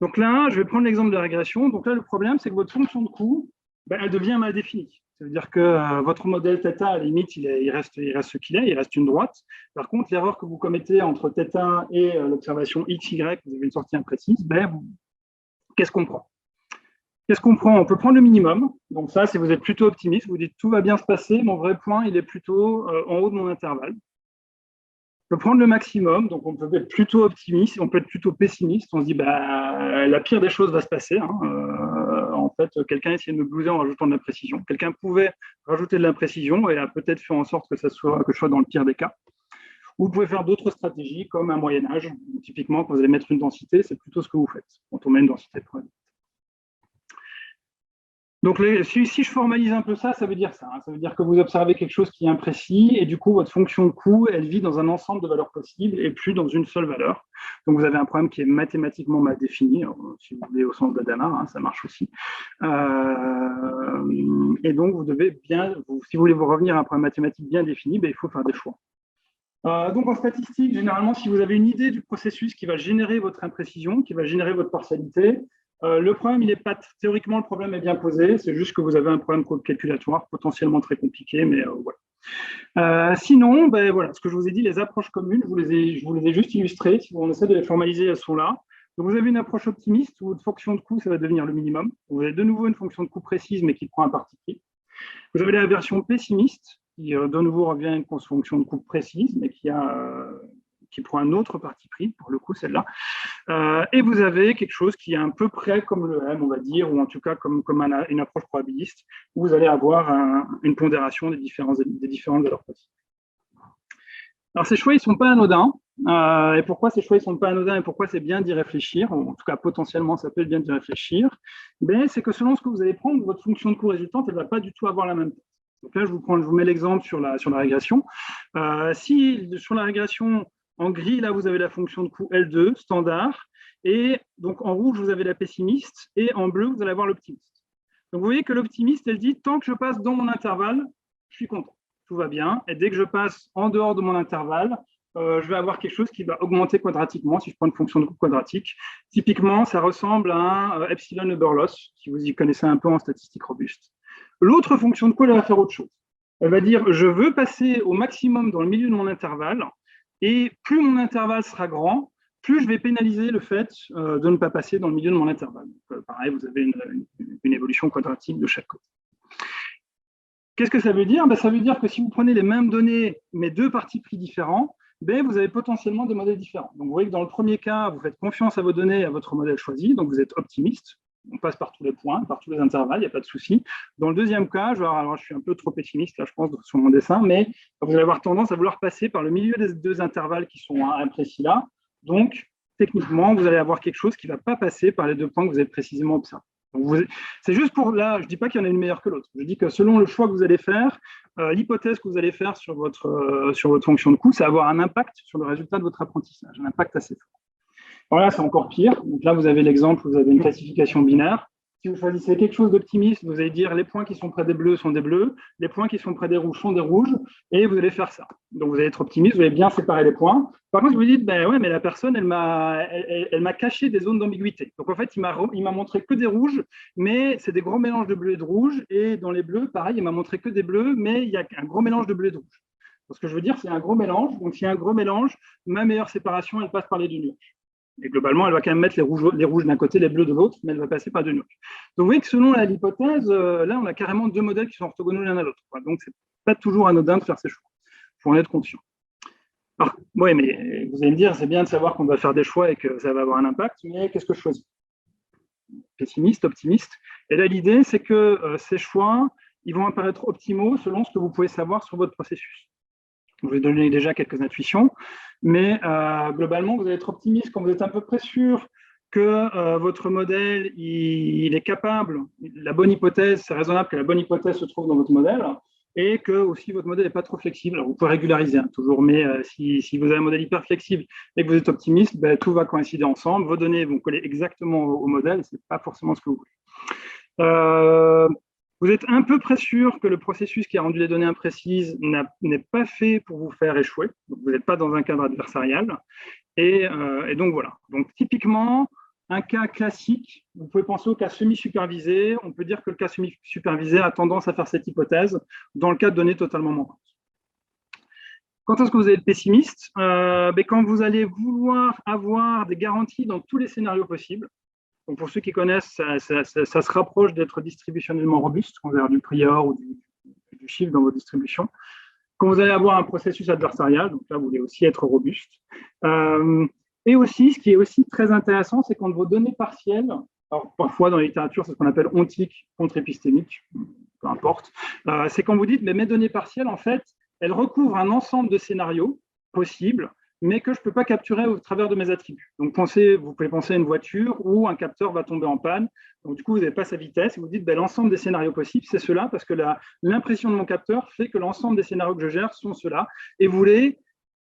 Donc là, je vais prendre l'exemple de la régression. Donc là, le problème, c'est que votre fonction de coût, elle devient mal définie. Ça veut dire que votre modèle θ, à la limite, il reste ce qu'il est, il reste une droite. Par contre, l'erreur que vous commettez entre θ et l'observation x, y, vous avez une sortie imprécise, qu'est-ce qu'on prend? Qu'est-ce qu'on prend? On peut prendre le minimum. Donc ça, si vous êtes plutôt optimiste, vous dites tout va bien se passer, mon vrai point, il est plutôt en haut de mon intervalle. On peut prendre le maximum, donc on peut être plutôt optimiste, on peut être plutôt pessimiste, on se dit la pire des choses va se passer. En fait, quelqu'un essayait de me blouser en rajoutant de l'imprécision. Quelqu'un pouvait rajouter de l'imprécision et a peut-être fait en sorte que je sois dans le pire des cas. Ou vous pouvez faire d'autres stratégies comme un Moyen-Âge. Typiquement, quand vous allez mettre une densité, c'est plutôt ce que vous faites quand on met une densité de probabilité. Donc, si je formalise un peu ça, ça veut dire ça. Ça veut dire que vous observez quelque chose qui est imprécis et du coup, votre fonction de coût, elle vit dans un ensemble de valeurs possibles et plus dans une seule valeur. Donc, vous avez un problème qui est mathématiquement mal défini. Si vous voulez, au sens d'Adama, ça marche aussi. Et donc, vous devez bien, si vous voulez vous revenir à un problème mathématique bien défini, il faut faire des choix. Donc, en statistique, généralement, si vous avez une idée du processus qui va générer votre imprécision, qui va générer votre partialité, le problème, il n'est pas théoriquement, le problème est bien posé, c'est juste que vous avez un problème calculatoire potentiellement très compliqué, mais voilà. Sinon, voilà, ce que je vous ai dit, les approches communes, je vous les ai juste illustrées. Si on essaie de les formaliser, elles sont là. Donc, vous avez une approche optimiste où votre fonction de coût, ça va devenir le minimum. Vous avez de nouveau une fonction de coût précise, mais qui prend un parti pris. Vous avez la version pessimiste, qui de nouveau revient à une fonction de coût précise, mais qui prend un autre parti pris, pour le coup, celle-là. Et vous avez quelque chose qui est un peu près comme le M, on va dire, ou en tout cas comme une approche probabiliste, où vous allez avoir une pondération des différentes valeurs possibles. Alors, ces choix, ils ne sont pas anodins. Et pourquoi ces choix ne sont pas anodins et pourquoi c'est bien d'y réfléchir, ou en tout cas, potentiellement, ça peut être bien d'y réfléchir, c'est que selon ce que vous allez prendre, votre fonction de coût résultante, elle ne va pas du tout avoir la même tête. Donc là, je vous mets l'exemple sur la régression. Si sur la régression, en gris, là, vous avez la fonction de coût L2, standard, et donc en rouge, vous avez la pessimiste, et en bleu, vous allez avoir l'optimiste. Donc vous voyez que l'optimiste, elle dit, tant que je passe dans mon intervalle, je suis content, tout va bien, et dès que je passe en dehors de mon intervalle, je vais avoir quelque chose qui va augmenter quadratiquement, si je prends une fonction de coût quadratique. Typiquement, ça ressemble à un epsilon over loss, si vous y connaissez un peu en statistique robuste. L'autre fonction de coût, elle va faire autre chose. Elle va dire, je veux passer au maximum dans le milieu de mon intervalle, et plus mon intervalle sera grand, plus je vais pénaliser le fait de ne pas passer dans le milieu de mon intervalle. Donc, pareil, vous avez une évolution quadratique de chaque côté. Qu'est-ce que ça veut dire? Ça veut dire que si vous prenez les mêmes données, mais deux partis pris différents, vous avez potentiellement des modèles différents. Donc, vous voyez que dans le premier cas, vous faites confiance à vos données et à votre modèle choisi, donc vous êtes optimiste. On passe par tous les points, par tous les intervalles, il n'y a pas de souci. Dans le deuxième cas, alors je suis un peu trop pessimiste, là, je pense, sur mon dessin, mais vous allez avoir tendance à vouloir passer par le milieu des deux intervalles qui sont imprécis là. Donc, techniquement, vous allez avoir quelque chose qui ne va pas passer par les deux points que vous avez précisément observés. C'est juste pour là, je ne dis pas qu'il y en a une meilleure que l'autre. Je dis que selon le choix que vous allez faire, l'hypothèse que vous allez faire sur votre fonction de coût, ça va avoir un impact sur le résultat de votre apprentissage, un impact assez fort. Alors là, c'est encore pire. Donc là, vous avez l'exemple, vous avez une classification binaire. Si vous choisissez quelque chose d'optimiste, vous allez dire les points qui sont près des bleus sont des bleus, les points qui sont près des rouges sont des rouges, et vous allez faire ça. Donc vous allez être optimiste, vous allez bien séparer les points. Par contre, vous vous dites, ouais, mais la personne, elle m'a caché des zones d'ambiguïté. Donc en fait, il m'a montré que des rouges, mais c'est des gros mélanges de bleus et de rouges, et dans les bleus, pareil, il m'a montré que des bleus, mais il y a un gros mélange de bleus et de rouges. Donc, ce que je veux dire, c'est un gros mélange. Donc s'il y a un gros mélange, ma meilleure séparation, elle passe par les deux nuages. Et globalement, elle va quand même mettre les rouges d'un côté, les bleus de l'autre, mais elle va passer par deux nuages. Donc, vous voyez que selon l'hypothèse, là, on a carrément deux modèles qui sont orthogonaux l'un à l'autre. Donc, ce n'est pas toujours anodin de faire ces choix. Il faut en être conscient. Alors, oui, mais vous allez me dire, c'est bien de savoir qu'on doit faire des choix et que ça va avoir un impact, mais qu'est-ce que je choisis? Pessimiste, optimiste. Et là, l'idée, c'est que ces choix, ils vont apparaître optimaux selon ce que vous pouvez savoir sur votre processus. Je vais donner déjà quelques intuitions, mais globalement, vous allez être optimiste quand vous êtes à peu près sûr que votre modèle, il est capable, la bonne hypothèse, c'est raisonnable que la bonne hypothèse se trouve dans votre modèle. et que aussi votre modèle n'est pas trop flexible. Alors, vous pouvez régulariser toujours, mais si vous avez un modèle hyper flexible et que vous êtes optimiste, ben, tout va coïncider ensemble. Vos données vont coller exactement au modèle, et ce n'est pas forcément ce que vous voulez. Vous êtes un peu près sûr que le processus qui a rendu les données imprécises n'est pas fait pour vous faire échouer. Donc, vous n'êtes pas dans un cadre adversarial. Et donc, voilà. Donc, typiquement, un cas classique, vous pouvez penser au cas semi-supervisé. On peut dire que le cas semi-supervisé a tendance à faire cette hypothèse dans le cas de données totalement manquantes. Quand est-ce que vous êtes pessimiste? Quand vous allez vouloir avoir des garanties dans tous les scénarios possibles. Donc pour ceux qui connaissent, ça se rapproche d'être distributionnellement robuste, quand vous avez du prior ou du chiffre dans vos distributions. Quand vous allez avoir un processus adversarial, donc là, vous voulez aussi être robuste. Et aussi, ce qui est aussi très intéressant, c'est quand vos données partielles, alors parfois dans la littérature, c'est ce qu'on appelle ontique contre-épistémique, peu importe, c'est quand vous dites, mais mes données partielles, en fait, elles recouvrent un ensemble de scénarios possibles, mais que je ne peux pas capturer au travers de mes attributs. Donc, vous pouvez penser à une voiture où un capteur va tomber en panne. Donc, du coup, vous n'avez pas sa vitesse et vous dites, l'ensemble des scénarios possibles, c'est cela, parce que l'impression de mon capteur fait que l'ensemble des scénarios que je gère sont ceux-là. Et vous voulez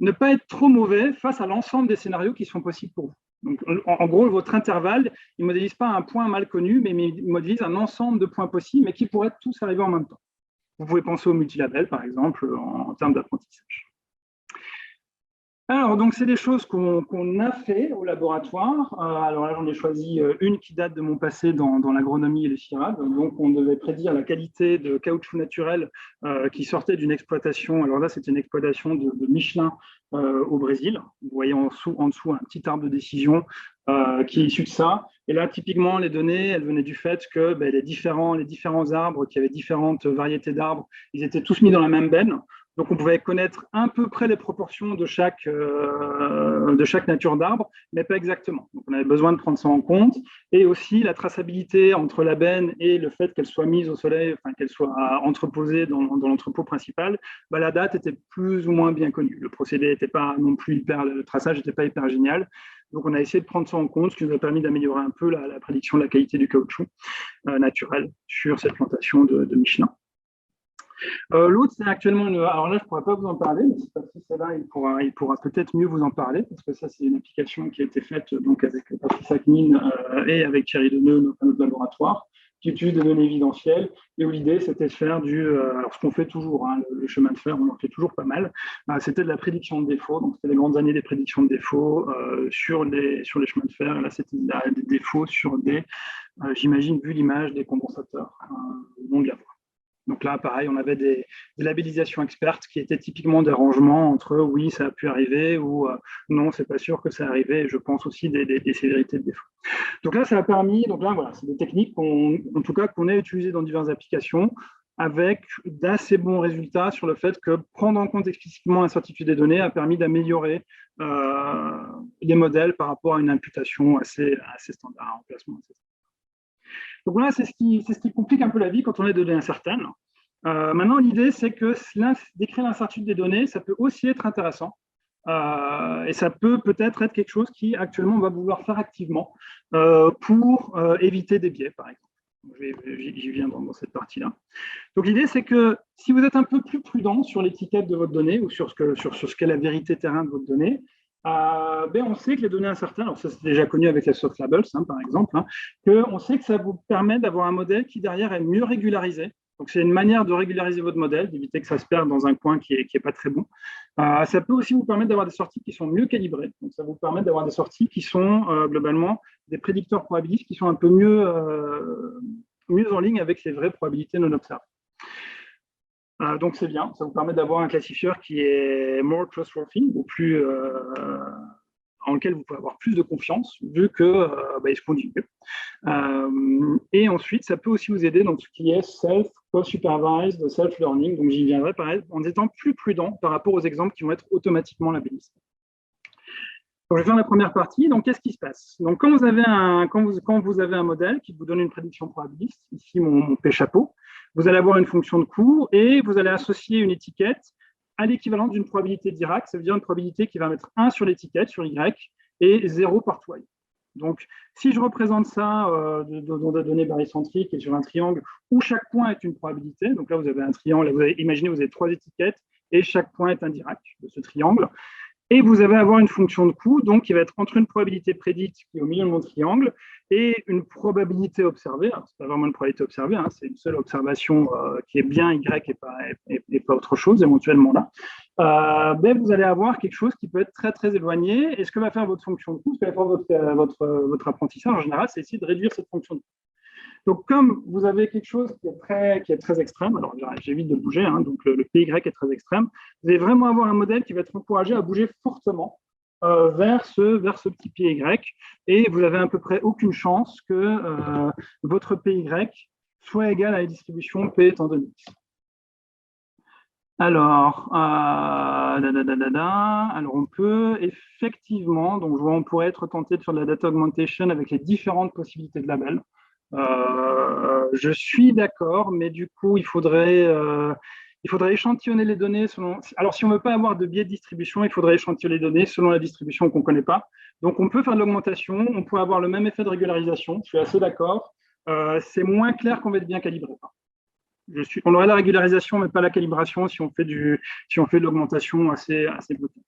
ne pas être trop mauvais face à l'ensemble des scénarios qui sont possibles pour vous. Donc, en gros, votre intervalle, il ne modélise pas un point mal connu, mais il modélise un ensemble de points possibles, mais qui pourraient tous arriver en même temps. Vous pouvez penser au multilabel, par exemple, en termes d'apprentissage. Alors, donc, c'est des choses qu'on a fait au laboratoire. Alors là, j'en ai choisi une qui date de mon passé dans l'agronomie et les CIRAD. Donc, on devait prédire la qualité de caoutchouc naturel qui sortait d'une exploitation. Alors là, c'était une exploitation de Michelin au Brésil. Vous voyez en dessous un petit arbre de décision qui est issu de ça. Et là, typiquement, les données, elles venaient du fait que les différents arbres, qui avaient différentes variétés d'arbres, ils étaient tous mis dans la même benne. Donc, on pouvait connaître à peu près les proportions de chaque nature d'arbre, mais pas exactement. Donc, on avait besoin de prendre ça en compte. Et aussi, la traçabilité entre la benne et le fait qu'elle soit mise au soleil, enfin, qu'elle soit entreposée dans l'entrepôt principal, la date était plus ou moins bien connue. Le procédé n'était pas non plus le traçage n'était pas hyper génial. Donc, on a essayé de prendre ça en compte, ce qui nous a permis d'améliorer un peu la prédiction de la qualité du caoutchouc naturel sur cette plantation de Michelin. L'autre, c'est actuellement alors là, je ne pourrais pas vous en parler, mais si Patrice est là, il pourra peut-être mieux vous en parler, parce que ça, c'est une application qui a été faite donc, avec Patrice Akmin et avec Thierry Deneux, notre laboratoire, qui utilise des données évidentielles, et où l'idée, c'était de faire alors ce qu'on fait toujours, le chemin de fer, on en fait toujours pas mal, c'était de la prédiction de défauts, donc c'était les grandes années des prédictions de défauts sur les chemins de fer, et là, c'était des défauts sur j'imagine, vu l'image des condensateurs au long de la voie. Donc là, pareil, on avait des labellisations expertes qui étaient typiquement des rangements entre oui, ça a pu arriver ou non, c'est pas sûr que ça arrivé. Et je pense aussi des sévérités de défaut. Donc là, ça a permis, voilà, c'est des techniques en tout cas qu'on a utilisées dans diverses applications avec d'assez bons résultats sur le fait que prendre en compte explicitement l'incertitude des données a permis d'améliorer les modèles par rapport à une imputation assez standard, un emplacement assez standard. Donc voilà, c'est ce qui complique un peu la vie quand on a des données incertaines. Maintenant, l'idée, c'est que décrire l'incertitude des données, ça peut aussi être intéressant. Et ça peut-être être quelque chose qui, actuellement, on va vouloir faire activement pour éviter des biais, par exemple. J'y viens dans cette partie-là. Donc, l'idée, c'est que si vous êtes un peu plus prudent sur l'étiquette de votre donnée ou sur ce qu'est la vérité terrain de votre donnée, on sait que les données incertaines, alors ça c'est déjà connu avec les soft labels, par exemple, qu'on sait que ça vous permet d'avoir un modèle qui derrière est mieux régularisé. Donc c'est une manière de régulariser votre modèle, d'éviter que ça se perde dans un coin qui est pas très bon. Ça peut aussi vous permettre d'avoir des sorties qui sont mieux calibrées. Donc ça vous permet d'avoir des sorties qui sont globalement des prédicteurs probabilistes qui sont un peu mieux en ligne avec les vraies probabilités non observées. Donc c'est bien, ça vous permet d'avoir un classifieur qui est more trustworthy, ou plus en lequel vous pouvez avoir plus de confiance, vu que il se conduit mieux. Et ensuite, ça peut aussi vous aider dans tout ce qui est self-supervised, self-learning. Donc j'y viendrai pareil, en étant plus prudent par rapport aux exemples qui vont être automatiquement labellisés. Donc, je vais faire la première partie. Donc, qu'est-ce qui se passe? Donc, quand vous avez un modèle qui vous donne une prédiction probabiliste, ici mon P-chapeau, vous allez avoir une fonction de coût et vous allez associer une étiquette à l'équivalent d'une probabilité d'Irac. Ça veut dire une probabilité qui va mettre 1 sur l'étiquette, sur Y, et 0 partout ailleurs. Donc, si je représente ça dans des données barycentriques et sur un triangle où chaque point est une probabilité, donc là, vous avez un triangle, imaginez, vous avez 3 étiquettes et chaque point est un Dirac de ce triangle. Et vous allez avoir une fonction de coût, donc qui va être entre une probabilité prédite qui est au milieu de mon triangle et une probabilité observée. Alors, ce n'est pas vraiment une probabilité observée, hein, c'est une seule observation qui est bien Y et pas autre chose, éventuellement là. Ben, vous allez avoir quelque chose qui peut être très très éloigné. Et ce que va faire votre fonction de coût, ce que va faire votre apprentissage en général, c'est essayer de réduire cette fonction de coût. Donc, comme vous avez quelque chose qui est très extrême, alors j'évite de bouger, hein, donc le PY est très extrême, vous allez vraiment avoir un modèle qui va être encouragé à bouger fortement vers ce petit PY, et vous avez à peu près aucune chance que votre PY soit égal à la distribution P étant donné X. Alors, alors on peut effectivement, donc on pourrait être tenté de faire de la data augmentation avec les différentes possibilités de labels. Je suis d'accord, mais du coup, il faudrait échantillonner les données selon. Alors, si on ne veut pas avoir de biais de distribution, il faudrait échantillonner les données selon la distribution qu'on ne connaît pas. Donc, on peut faire de l'augmentation, on peut avoir le même effet de régularisation, je suis assez d'accord. C'est moins clair qu'on va être bien calibré. On aurait la régularisation, mais pas la calibration si on fait de l'augmentation assez brutale.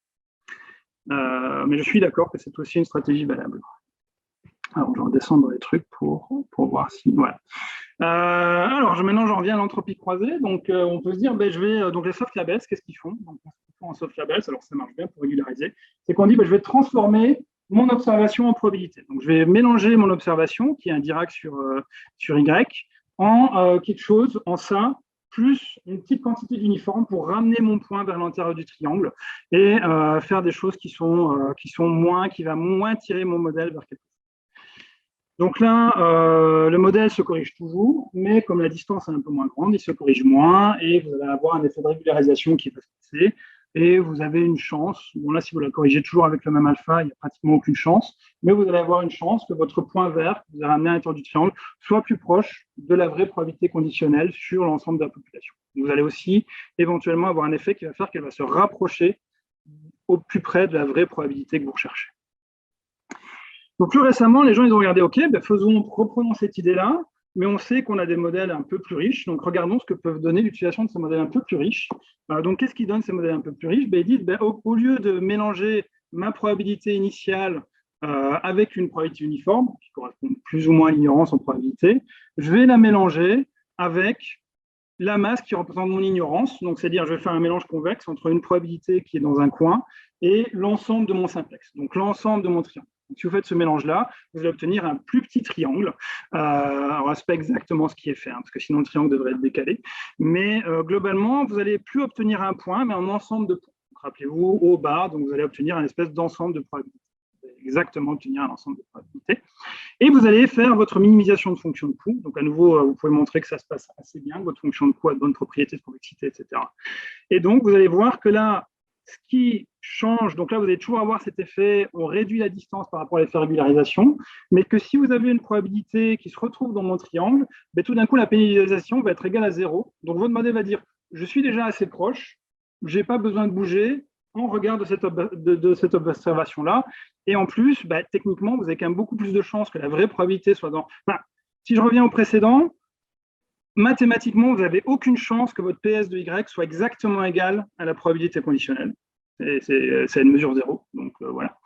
Mais je suis d'accord que c'est aussi une stratégie valable. Alors, je vais redescendre dans les trucs pour voir si. Voilà. Alors, maintenant, j'en reviens à l'entropie croisée. Donc, on peut se dire, donc les soft labels, qu'est-ce qu'ils font? Donc, ils font en soft labels, alors ça marche bien pour régulariser. C'est qu'on dit, je vais transformer mon observation en probabilité. Donc, je vais mélanger mon observation, qui est un Dirac sur Y, en quelque chose, en ça, plus une petite quantité d'uniforme pour ramener mon point vers l'intérieur du triangle et faire des choses qui va moins tirer mon modèle vers quelque chose. Donc là, le modèle se corrige toujours, mais comme la distance est un peu moins grande, il se corrige moins et vous allez avoir un effet de régularisation qui va se passer et vous avez une chance. Bon là, si vous la corrigez toujours avec le même alpha, il n'y a pratiquement aucune chance, mais vous allez avoir une chance que votre point vert que vous allez ramener à l'intérieur du triangle soit plus proche de la vraie probabilité conditionnelle sur l'ensemble de la population. Vous allez aussi éventuellement avoir un effet qui va faire qu'elle va se rapprocher au plus près de la vraie probabilité que vous recherchez. Donc, plus récemment, les gens ils ont regardé, OK, reprenons cette idée-là, mais on sait qu'on a des modèles un peu plus riches. Donc, regardons ce que peuvent donner l'utilisation de ces modèles un peu plus riches. Donc, qu'est-ce qui donne ces modèles un peu plus riches? Ils disent, au lieu de mélanger ma probabilité initiale avec une probabilité uniforme, qui correspond plus ou moins à l'ignorance en probabilité, je vais la mélanger avec la masse qui représente mon ignorance. Donc, c'est-à-dire, je vais faire un mélange convexe entre une probabilité qui est dans un coin et l'ensemble de mon simplex, donc l'ensemble de mon triangle. Donc, si vous faites ce mélange-là, vous allez obtenir un plus petit triangle. Alors, ce n'est pas exactement ce qui est fait, hein, parce que sinon le triangle devrait être décalé. Mais globalement, vous n'allez plus obtenir un point, mais un ensemble de points. Rappelez-vous, au bas, donc vous allez obtenir un espèce d'ensemble de probabilités. Vous allez exactement obtenir un ensemble de probabilités. Et vous allez faire votre minimisation de fonction de coût. Donc, à nouveau, vous pouvez montrer que ça se passe assez bien, que votre fonction de coût a de bonnes propriétés de convexité, etc. Et donc, vous allez voir que là, ce qui change, donc là, vous allez toujours avoir cet effet, on réduit la distance par rapport à l'effet régularisation, mais que si vous avez une probabilité qui se retrouve dans mon triangle, tout d'un coup, la pénalisation va être égale à 0. Donc, votre modèle va dire, je suis déjà assez proche, je n'ai pas besoin de bouger en regard de cette observation-là. Et en plus, techniquement, vous avez quand même beaucoup plus de chances que la vraie probabilité soit dans… Enfin, si je reviens au précédent, mathématiquement, vous n'avez aucune chance que votre PS de Y soit exactement égal à la probabilité conditionnelle. C'est une mesure 0. Donc, voilà.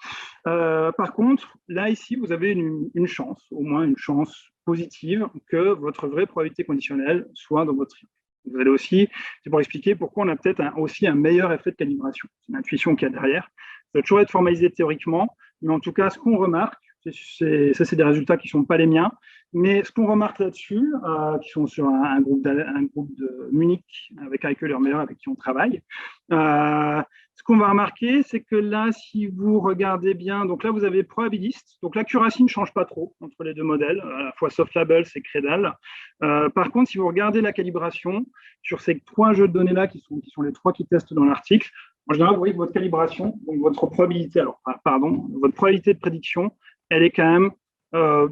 Par contre, là, ici, vous avez une chance, au moins une chance positive, que votre vraie probabilité conditionnelle soit dans votre triangle. Vous allez aussi, c'est pour expliquer pourquoi on a peut-être aussi un meilleur effet de calibration. C'est une intuition qu'il y a derrière. Ça va toujours être formalisé théoriquement, mais en tout cas, ce qu'on remarque, c'est des résultats qui ne sont pas les miens, mais ce qu'on remarque là-dessus, qui sont sur un groupe de Munich, avec Eichel Meyer, avec qui on travaille, ce qu'on va remarquer, c'est que là, si vous regardez bien, donc là, vous avez probabiliste, donc l'accuracy ne change pas trop entre les deux modèles, à la fois soft label et Credal. Par contre, si vous regardez la calibration sur ces 3 jeux de données-là, qui sont les 3 qui testent dans l'article, en général, vous voyez que votre calibration, donc votre probabilité, votre probabilité de prédiction, elle est quand même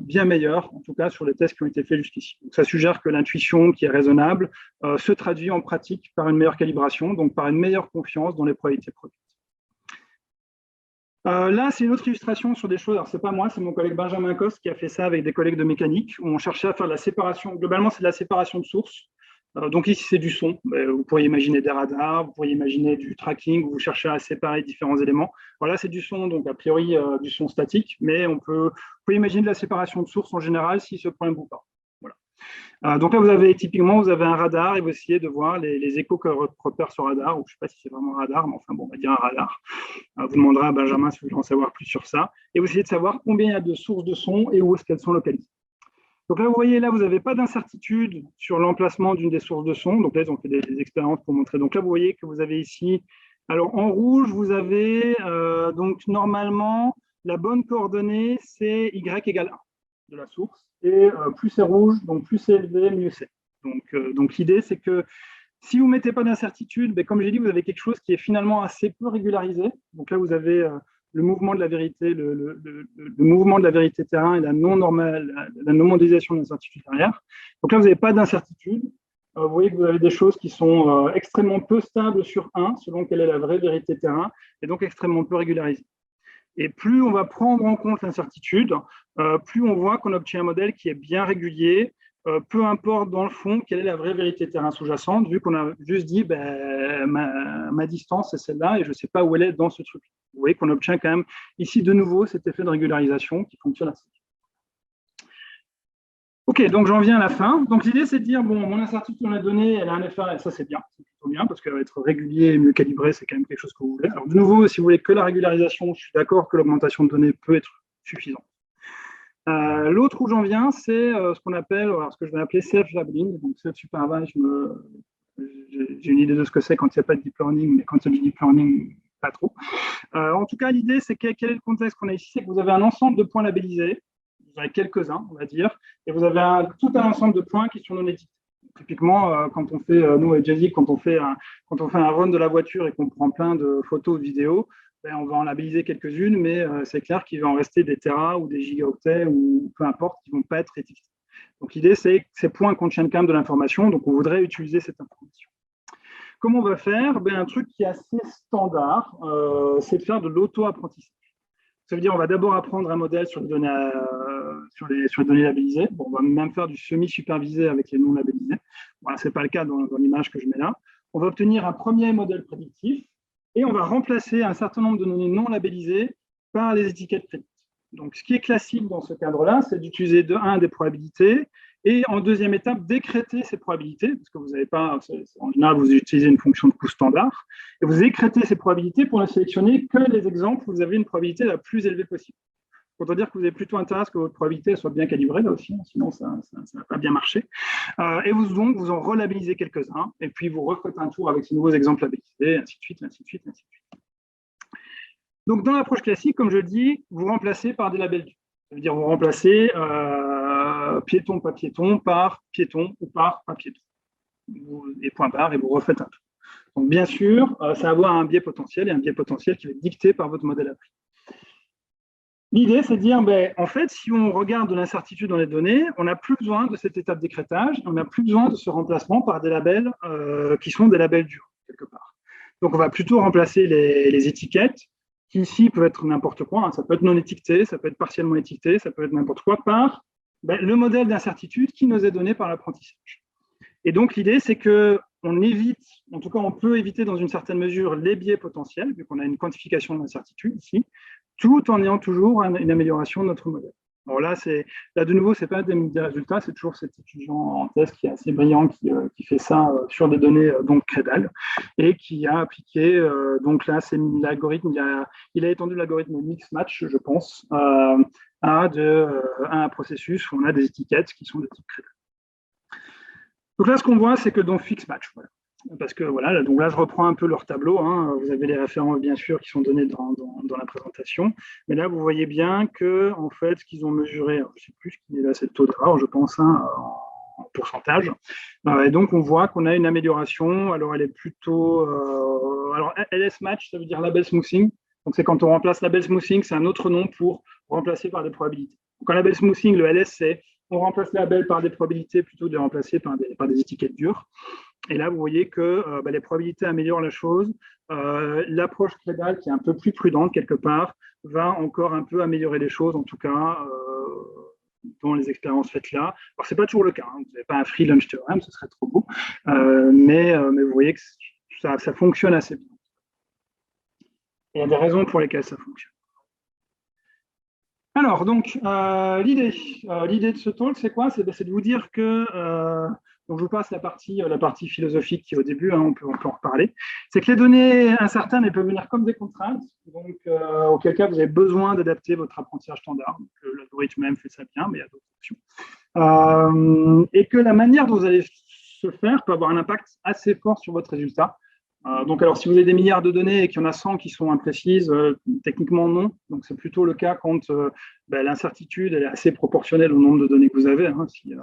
bien meilleure, en tout cas sur les tests qui ont été faits jusqu'ici. Donc, ça suggère que l'intuition qui est raisonnable se traduit en pratique par une meilleure calibration, donc par une meilleure confiance dans les probabilités produites. Là, c'est une autre illustration sur des choses. Alors, c'est pas moi, c'est mon collègue Benjamin Coste qui a fait ça avec des collègues de mécanique, où on cherchait à faire de la séparation. Globalement, c'est de la séparation de sources. Donc ici, c'est du son. Vous pourriez imaginer des radars, vous pourriez imaginer du tracking, où vous cherchez à séparer différents éléments. Voilà, c'est du son, donc a priori du son statique, mais vous pouvez imaginer de la séparation de sources en général si ce problème vous parle. Voilà. Donc là, vous avez un radar et vous essayez de voir les échos que repère ce radar, ou je ne sais pas si c'est vraiment un radar, mais enfin bon, on va dire un radar. Vous demanderez à Benjamin si vous voulez en savoir plus sur ça. Et vous essayez de savoir combien il y a de sources de son et où est-ce qu'elles sont localisées. Donc là, vous voyez, là, vous n'avez pas d'incertitude sur l'emplacement d'une des sources de son. Donc là, ils ont fait des expériences pour montrer. Donc là, vous voyez que vous avez ici, alors en rouge, vous avez donc normalement, la bonne coordonnée, c'est Y égale 1 de la source. Et plus c'est rouge, donc plus c'est élevé, mieux c'est. Donc l'idée, c'est que si vous ne mettez pas d'incertitude, ben, comme j'ai dit, vous avez quelque chose qui est finalement assez peu régularisé. Donc là, vous avez le mouvement de la vérité, le mouvement de la vérité terrain et la non-modélisation de l'incertitude derrière. Donc là, vous n'avez pas d'incertitude. Vous voyez que vous avez des choses qui sont extrêmement peu stables sur 1, selon quelle est la vraie vérité terrain, et donc extrêmement peu régularisées. Et plus on va prendre en compte l'incertitude, plus on voit qu'on obtient un modèle qui est bien régulier, peu importe dans le fond quelle est la vraie vérité terrain sous-jacente, vu qu'on a juste dit ben, ma distance c'est celle-là et je ne sais pas où elle est dans ce truc. Vous voyez qu'on obtient quand même ici de nouveau cet effet de régularisation qui fonctionne assez. Ok, donc j'en viens à la fin. Donc l'idée c'est de dire, bon, mon incertitude dans la donnée, elle a un effet, et ça c'est bien, c'est plutôt bien, parce qu'elle va être régulier et mieux calibrée, c'est quand même quelque chose que vous voulez. Alors de nouveau, si vous voulez que la régularisation, je suis d'accord que l'augmentation de données peut être suffisante. L'autre où j'en viens, c'est ce qu'on appelle, ce que je vais appeler self-labeling, donc self-supervised. J'ai une idée de ce que c'est quand il n'y a pas de deep learning, mais quand il y a du deep learning, pas trop. En tout cas, l'idée, c'est quel est le contexte qu'on a ici, c'est que vous avez un ensemble de points labellisés, vous avez quelques-uns, on va dire, et vous avez tout un ensemble de points qui sont non étiquetés. Typiquement, quand on fait, nous et Jazzy, quand on fait un run de la voiture et qu'on prend plein de photos ou de vidéos, ben, on va en labelliser quelques-unes, mais c'est clair qu'il va en rester des téras ou des gigaoctets ou peu importe, qui ne vont pas être étiquetés. Donc l'idée, c'est que ces points contiennent quand même de l'information, donc on voudrait utiliser cette information. Comment on va faire? Ben, un truc qui est assez standard, c'est de faire de l'auto-apprentissage. Ça veut dire qu'on va d'abord apprendre un modèle sur les données, labellisées. Bon, on va même faire du semi-supervisé avec les non labellisés. Voilà, ce n'est pas le cas dans l'image que je mets là. On va obtenir un premier modèle prédictif et on va remplacer un certain nombre de données non labellisées par les étiquettes prédictives. Donc, ce qui est classique dans ce cadre-là, c'est d'utiliser des probabilités et en deuxième étape, décréter ces probabilités, parce que vous n'avez pas, en général, vous utilisez une fonction de coût standard, et vous décrétez ces probabilités pour ne sélectionner que les exemples où vous avez une probabilité la plus élevée possible. Autant dire que vous avez plutôt intérêt à ce que votre probabilité soit bien calibrée, là aussi, sinon ça n'a pas bien marché. Et vous en relabellisez quelques-uns, et puis vous refaites un tour avec ces nouveaux exemples labellisés, ainsi de suite, ainsi de suite, ainsi de suite. Donc, dans l'approche classique, comme je le dis, vous remplacez par des labels durs. Ça veut dire vous remplacez piéton, pas piéton, par piéton ou par pas piéton. Et point barre, et vous refaites un tour. Donc, bien sûr, ça va avoir un biais potentiel, et un biais potentiel qui va être dicté par votre modèle appris. L'idée, c'est de dire, ben, en fait, si on regarde de l'incertitude dans les données, on n'a plus besoin de cette étape d'écrêtage, on n'a plus besoin de ce remplacement par des labels qui sont des labels durs, quelque part. Donc, on va plutôt remplacer les étiquettes, qui ici peuvent être n'importe quoi, hein. Ça peut être non étiqueté, ça peut être partiellement étiqueté, ça peut être n'importe quoi, par le modèle d'incertitude qui nous est donné par l'apprentissage. Et donc, l'idée, c'est qu'on évite, en tout cas, on peut éviter dans une certaine mesure les biais potentiels, vu qu'on a une quantification de l'incertitude ici, tout en ayant toujours une amélioration de notre modèle. Alors là, de nouveau, ce n'est pas des résultats, c'est toujours cet étudiant en thèse qui est assez brillant, qui fait ça sur des données donc Credal, et qui a appliqué, donc là, c'est l'algorithme, il a étendu l'algorithme mix match, je pense, à un processus où on a des étiquettes qui sont de type Credal. Donc là, ce qu'on voit, c'est que dans fix match, voilà. Parce que voilà, donc là je reprends un peu leur tableau, hein. Vous avez les références bien sûr qui sont données dans la présentation, mais là vous voyez bien que en fait ce qu'ils ont mesuré, je ne sais plus ce qu'il est là, c'est le taux d'erreur, je pense, hein, en pourcentage, et donc on voit qu'on a une amélioration. Alors elle est plutôt, alors LS match, ça veut dire label smoothing, donc c'est quand on remplace label smoothing, c'est un autre nom pour remplacer par des probabilités. Donc en label smoothing, le LS c'est on remplace label par des probabilités plutôt que de remplacer par des étiquettes dures. Et là, vous voyez que les probabilités améliorent la chose. L'approche crédale, qui est un peu plus prudente quelque part, va encore un peu améliorer les choses, en tout cas dans les expériences faites là. Alors, ce n'est pas toujours le cas, hein. Vous n'avez pas un free lunch théorème, ce serait trop beau, mais vous voyez que ça fonctionne assez bien. Il y a des raisons pour lesquelles ça fonctionne. Alors, donc, l'idée de ce talk, c'est quoi? C'est de vous dire que, donc je vous passe la partie philosophique qui est au début, hein, on peut en reparler. C'est que les données incertaines, elles peuvent venir comme des contraintes, donc auquel cas vous avez besoin d'adapter votre apprentissage standard. L'algorithme même fait ça bien, mais il y a d'autres options. Et que la manière dont vous allez se faire peut avoir un impact assez fort sur votre résultat. Donc, alors, si vous avez des milliards de données et qu'il y en a 100 qui sont imprécises, techniquement non. Donc, c'est plutôt le cas quand l'incertitude elle est assez proportionnelle au nombre de données que vous avez. Hein. Si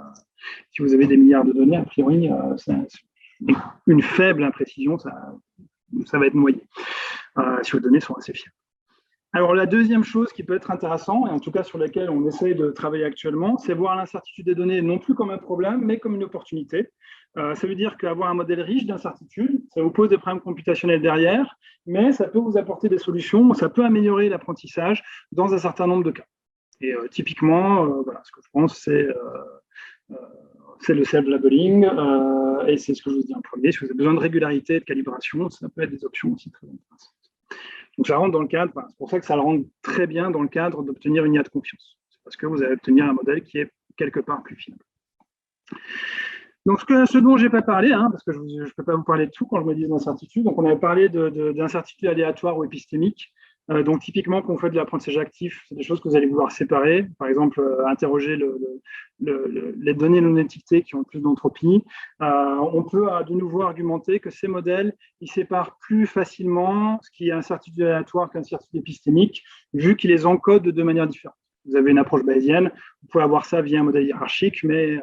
vous avez des milliards de données, a priori, une faible imprécision, ça va être noyé, si vos données sont assez fiables. Alors, la deuxième chose qui peut être intéressante, et en tout cas sur laquelle on essaye de travailler actuellement, c'est voir l'incertitude des données non plus comme un problème, mais comme une opportunité. Ça veut dire qu'avoir un modèle riche d'incertitude, ça vous pose des problèmes computationnels derrière, mais ça peut vous apporter des solutions, ça peut améliorer l'apprentissage dans un certain nombre de cas. Et typiquement, ce que je pense, c'est le self-labeling, et c'est ce que je vous dis en premier. Si vous avez besoin de régularité, de calibration, ça peut être des options aussi très intéressantes. Donc, ça rentre dans le cadre, c'est pour ça que ça le rentre très bien dans le cadre d'obtenir une IA de confiance. C'est parce que vous allez obtenir un modèle qui est quelque part plus fiable. Donc, ce dont je n'ai pas parlé, hein, parce que je ne peux pas vous parler de tout quand je me dis d'incertitude. Donc, on avait parlé d'incertitude aléatoire ou épistémique. Donc, typiquement, quand on fait de l'apprentissage actif, c'est des choses que vous allez vouloir séparer. Par exemple, interroger les données non étiquetées qui ont plus d'entropie. On peut de nouveau argumenter que ces modèles, ils séparent plus facilement ce qui est incertitude aléatoire qu'incertitude épistémique, vu qu'ils les encodent de deux manières différentes. Vous avez une approche bayésienne, vous pouvez avoir ça via un modèle hiérarchique, mais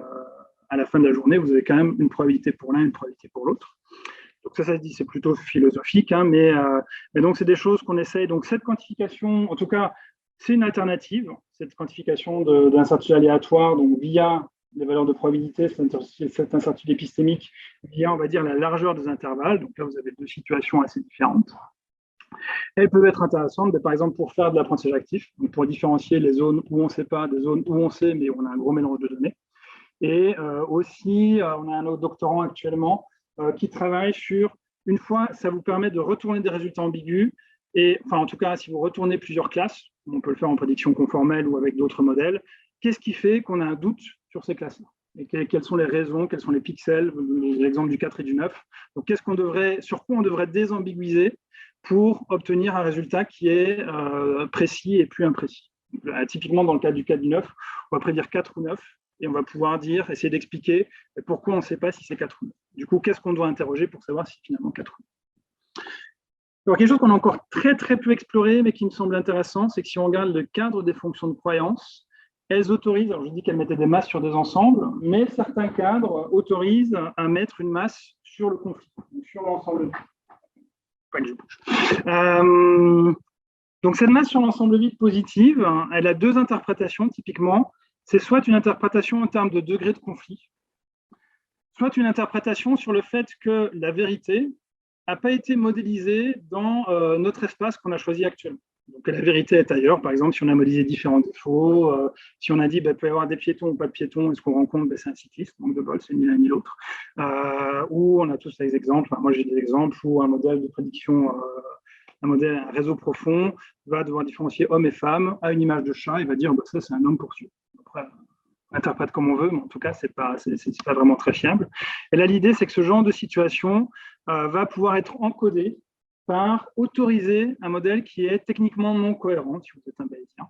à la fin de la journée, vous avez quand même une probabilité pour l'un et une probabilité pour l'autre. Donc ça se dit, c'est plutôt philosophique, hein, mais donc c'est des choses qu'on essaye. Donc cette quantification, en tout cas, c'est une alternative, cette quantification d'incertitude aléatoire, donc via les valeurs de probabilité, cette incertitude épistémique, via, on va dire, la largeur des intervalles. Donc là, vous avez deux situations assez différentes. Elles peuvent être intéressantes, par exemple, pour faire de l'apprentissage actif, donc pour différencier les zones où on ne sait pas des zones où on sait, mais où on a un gros mélange de données. Et aussi, on a un autre doctorant actuellement qui travaille sur, une fois, ça vous permet de retourner des résultats ambigus, et enfin, en tout cas, si vous retournez plusieurs classes, on peut le faire en prédiction conformelle ou avec d'autres modèles, qu'est-ce qui fait qu'on a un doute sur ces classes-là? Et quelles sont les raisons, quels sont les pixels, l'exemple du 4 et du 9. Donc, sur quoi on devrait désambiguiser pour obtenir un résultat qui est précis et plus imprécis. Donc, typiquement, dans le cas du 4 du 9, on va prédire 4 ou 9, et on va pouvoir essayer d'expliquer pourquoi on ne sait pas si c'est 4 ou 9. Du coup, qu'est-ce qu'on doit interroger pour savoir si finalement 4 ou 9. Alors, quelque chose qu'on a encore très très peu exploré, mais qui me semble intéressant, c'est que si on regarde le cadre des fonctions de croyance, elles autorisent, alors je dis qu'elles mettaient des masses sur des ensembles, mais certains cadres autorisent à mettre une masse sur le conflit, sur l'ensemble. Pas que je bouge. Donc cette masse sur l'ensemble vide positive, elle a deux interprétations typiquement. C'est soit une interprétation en termes de degré de conflit, soit une interprétation sur le fait que la vérité n'a pas été modélisée dans notre espace qu'on a choisi actuellement. Donc la vérité est ailleurs. Par exemple, si on a modélisé différents défauts, si on a dit il peut y avoir des piétons ou pas de piétons, et ce qu'on rencontre, c'est un cycliste, donc de bol, c'est ni l'un ni l'autre. Ou on a tous des exemples, moi j'ai des exemples où un modèle de prédiction, un réseau profond va devoir différencier homme et femme à une image de chat et va dire ça c'est un homme poursuivi. Après, on interprète comme on veut, mais en tout cas, c'est pas vraiment très fiable. Et là, l'idée, c'est que ce genre de situation va pouvoir être encodé par autoriser un modèle qui est techniquement non cohérent, si vous êtes un bayésien,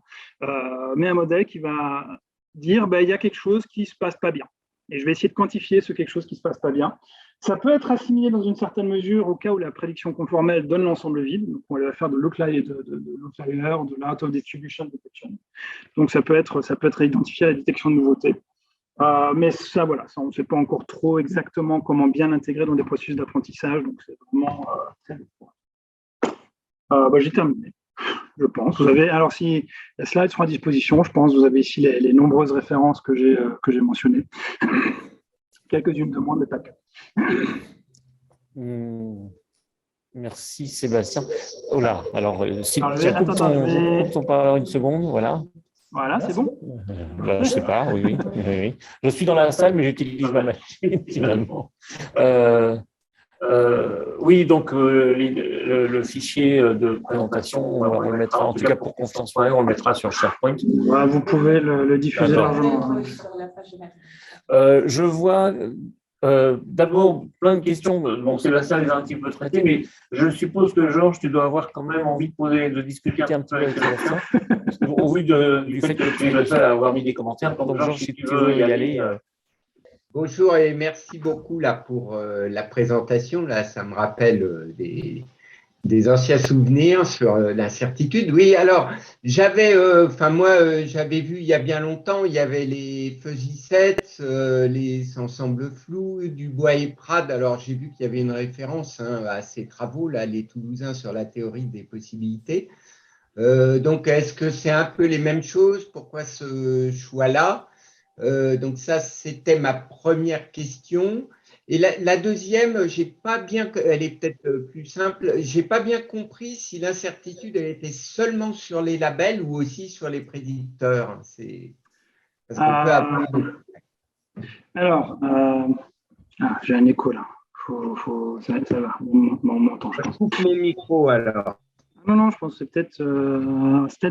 mais un modèle qui va dire il y a quelque chose qui ne se passe pas bien. Et je vais essayer de quantifier ce quelque chose qui ne se passe pas bien. Ça peut être assimilé dans une certaine mesure au cas où la prédiction conformelle donne l'ensemble vide. Donc, on va faire de l'outlier, de l'out of distribution detection. Donc, ça peut être identifié à la détection de nouveautés. Mais ça, voilà, on ne sait pas encore trop exactement comment bien l'intégrer dans des processus d'apprentissage. Donc, c'est vraiment très j'ai terminé, je pense. Vous avez, alors, si les slides sont à disposition, je pense que vous avez ici les nombreuses références que j'ai mentionnées. Quelques-unes de moins, mais pas que. Hmm, merci Sébastien. Oh là, alors, si, Alors, tiens, coupe attends, ton parleur une seconde, voilà. voilà, c'est bon. Là, je sais pas, oui. Je suis dans la salle, mais j'utilise ma machine finalement. Oui, donc le fichier de présentation, on le mettra, en tout cas pour Confiance.org, on le mettra sur SharePoint. Voilà, vous pouvez le diffuser largement. Je vois d'abord plein de questions. Bon, Sébastien les a un petit peu traitées, mais je suppose que Georges, tu dois avoir quand même envie de discuter un petit peu avec Sébastien. Au vu du fait que tu es le seul à avoir mis des commentaires. Donc, Georges, si tu veux y aller. Bonjour et merci beaucoup là, pour la présentation. Là, ça me rappelle des anciens souvenirs sur l'incertitude. Oui, alors, j'avais vu il y a bien longtemps, il y avait les Fuzzy Sets, les ensembles flous, Dubois et Prade. Alors, j'ai vu qu'il y avait une référence à ces travaux, là, les Toulousains sur la théorie des possibilités. Donc, est-ce que c'est un peu les mêmes choses? Pourquoi ce choix-là? Donc ça, c'était ma première question. Et la deuxième, j'ai pas bien, elle est peut-être plus simple, j'ai pas bien compris si l'incertitude elle était seulement sur les labels ou aussi sur les prédicteurs. C'est parce qu'on peut avoir... Alors, j'ai un écho là. Ça va, on m'entend, je pense. Je coupe mon micro alors. Non, je pense que c'est peut-être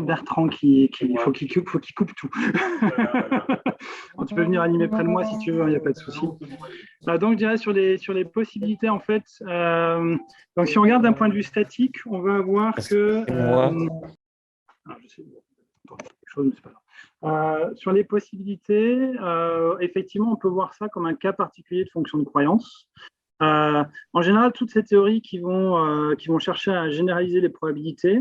Bertrand qui faut qu'il coupe tout. Tu peux venir animer près de moi si tu veux, il n'y a pas de souci. Donc, je dirais sur les possibilités, en fait, donc si on regarde d'un point de vue statique, on va avoir que... je sais, quelque chose, mais c'est pas grave. Sur les possibilités, effectivement, on peut voir ça comme un cas particulier de fonction de croyance. En général, toutes ces théories qui vont chercher à généraliser les probabilités,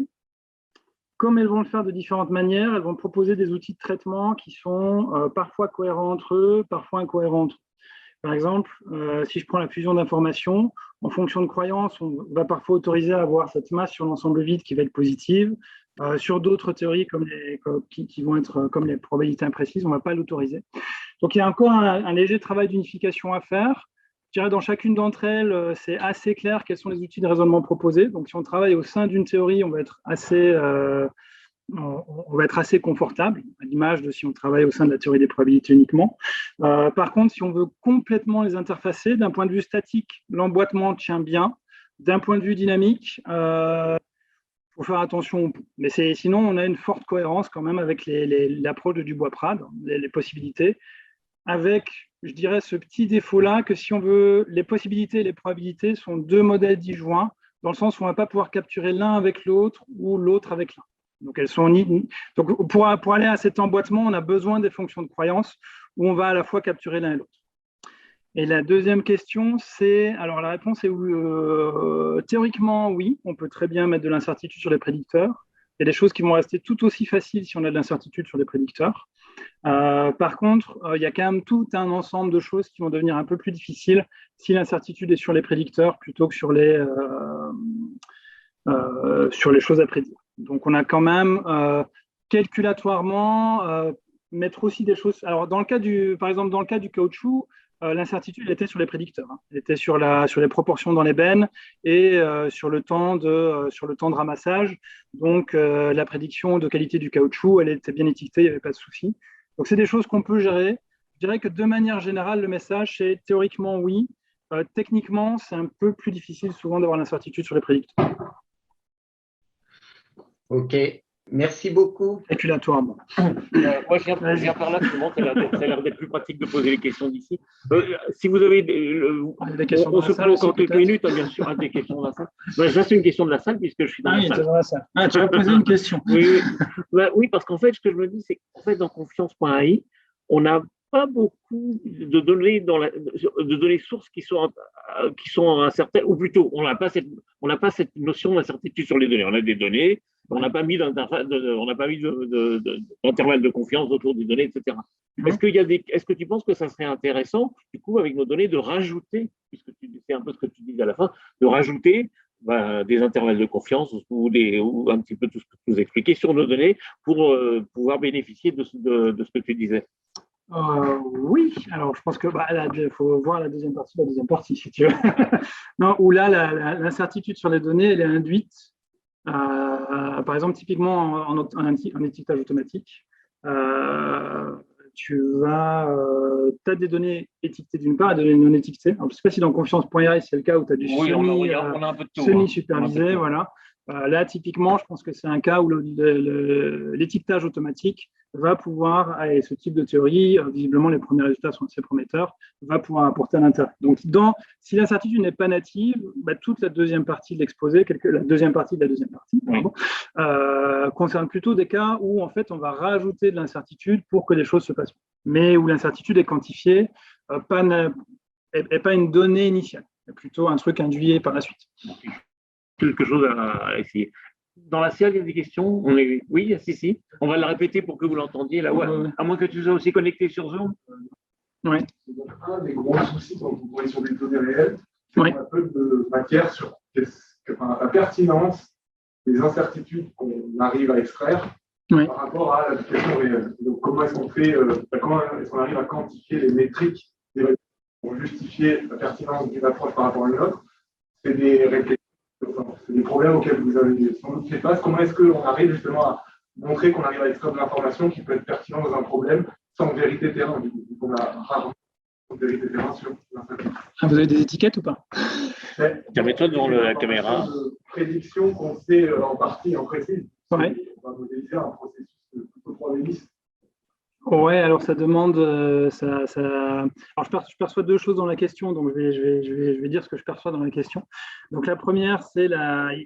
comme elles vont le faire de différentes manières, elles vont proposer des outils de traitement qui sont parfois cohérents entre eux, parfois incohérents entre eux. Par exemple, si je prends la fusion d'informations, en fonction de croyance, on va parfois autoriser à avoir cette masse sur l'ensemble vide qui va être positive. Sur d'autres théories qui vont être comme les probabilités imprécises, on ne va pas l'autoriser. Donc, il y a encore un léger travail d'unification à faire. Je dirais dans chacune d'entre elles, c'est assez clair quels sont les outils de raisonnement proposés. Donc, si on travaille au sein d'une théorie, on va être assez confortable, à l'image de si on travaille au sein de la théorie des probabilités uniquement. Par contre, si on veut complètement les interfacer, d'un point de vue statique, l'emboîtement tient bien. D'un point de vue dynamique, faut faire attention. Mais sinon, on a une forte cohérence quand même avec l'approche de Dubois-Prade, les possibilités, avec, je dirais, ce petit défaut-là que si on veut, les possibilités et les probabilités sont deux modèles disjoints, dans le sens où on ne va pas pouvoir capturer l'un avec l'autre ou l'autre avec l'un. Donc, elles sont donc pour aller à cet emboîtement, on a besoin des fonctions de croyance où on va à la fois capturer l'un et l'autre. Et la deuxième question, c'est, alors la réponse est théoriquement, oui, on peut très bien mettre de l'incertitude sur les prédicteurs. Il y a des choses qui vont rester tout aussi faciles si on a de l'incertitude sur les prédicteurs. Par contre, il y a quand même tout un ensemble de choses qui vont devenir un peu plus difficiles si l'incertitude est sur les prédicteurs plutôt que sur les choses à prédire. Donc, on a quand même calculatoirement mettre aussi des choses. Alors, par exemple, dans le cas du caoutchouc, l'incertitude était sur les prédicteurs. Elle était sur les proportions dans les bennes et sur le temps de ramassage. Donc, la prédiction de qualité du caoutchouc, elle était bien étiquetée, il n'y avait pas de souci. Donc, c'est des choses qu'on peut gérer. Je dirais que de manière générale, le message, c'est théoriquement oui. Techniquement, c'est un peu plus difficile souvent d'avoir l'incertitude sur les prédicteurs. Ok, merci beaucoup. Calculatoirement. Moi, je viens par là, souvent, ça a l'air d'être plus pratique de poser les questions d'ici. Si vous avez des questions on se prend encore quelques minutes, bien sûr, des questions de la salle. Ça, c'est une question de la salle, puisque je suis dans la salle. Dans la salle. Tu vas poser une question. Oui, parce qu'en fait, ce que je me dis, c'est qu'en fait, dans Confiance.ai, on n'a pas beaucoup de données sources qui sont incertaines, ou plutôt, on n'a pas cette notion d'incertitude sur les données. On a des données, on n'a pas mis d'intervalle de confiance autour des données, etc. Est-ce que tu penses que ça serait intéressant, du coup, avec nos données, de rajouter, puisque c'est un peu ce que tu disais à la fin, de rajouter des intervalles de confiance ou un petit peu tout ce que tu nous expliquais sur nos données pour pouvoir bénéficier de ce que tu disais? Oui, alors je pense que faut voir la deuxième partie, si tu veux. Non, où là, l'incertitude sur les données, elle est induite, par exemple, typiquement en étiquetage automatique. Tu as des données étiquetées d'une part et des données non étiquetées. Alors, je ne sais pas si dans confiance.ai, c'est le cas où tu as du Oui, on a un peu de tout. semi-supervisé, voilà. Là, typiquement, je pense que c'est un cas où l'étiquetage automatique va pouvoir, et ce type de théorie, visiblement les premiers résultats sont assez prometteurs, va pouvoir apporter un intérêt. Donc, si l'incertitude n'est pas native, toute la deuxième partie de l'exposé, la deuxième partie de la deuxième partie, pardon, concerne plutôt des cas où en fait on va rajouter de l'incertitude pour que les choses se passent, mais où l'incertitude est quantifiée, pas une donnée initiale, mais plutôt un truc induit par la suite. Quelque chose à essayer. Dans la salle, il y a des questions. Oui, si. On va la répéter pour que vous l'entendiez. Là, ouais. À moins que tu sois aussi connecté sur Zoom. Oui. Donc, un des gros soucis quand vous voyez sur des données réelles, c'est oui. qu'on a un peu de matière sur la pertinence des incertitudes qu'on arrive à extraire par rapport à l'application réelle. Donc, comment est-ce qu'on fait, comment est-ce qu'on arrive à quantifier les métriques pour justifier la pertinence d'une approche par rapport à une autre? C'est des réflexions. C'est des problèmes auxquels vous avez sans doute fait face. Comment est-ce qu'on arrive justement à montrer qu'on arrive à extraire de l'information qui peut être pertinente dans un problème sans vérité terrain? Du coup, on a rarement de vérité terrain sur l'incertitude. Vous avez des étiquettes ou pas? Mets-toi devant la caméra. Prédiction qu'on fait en partie en précise. Ouais. On va modéliser un processus plutôt probabiliste. Ouais, alors ça demande. Alors je perçois deux choses dans la question, donc je vais dire ce que je perçois dans la question. Donc la première, il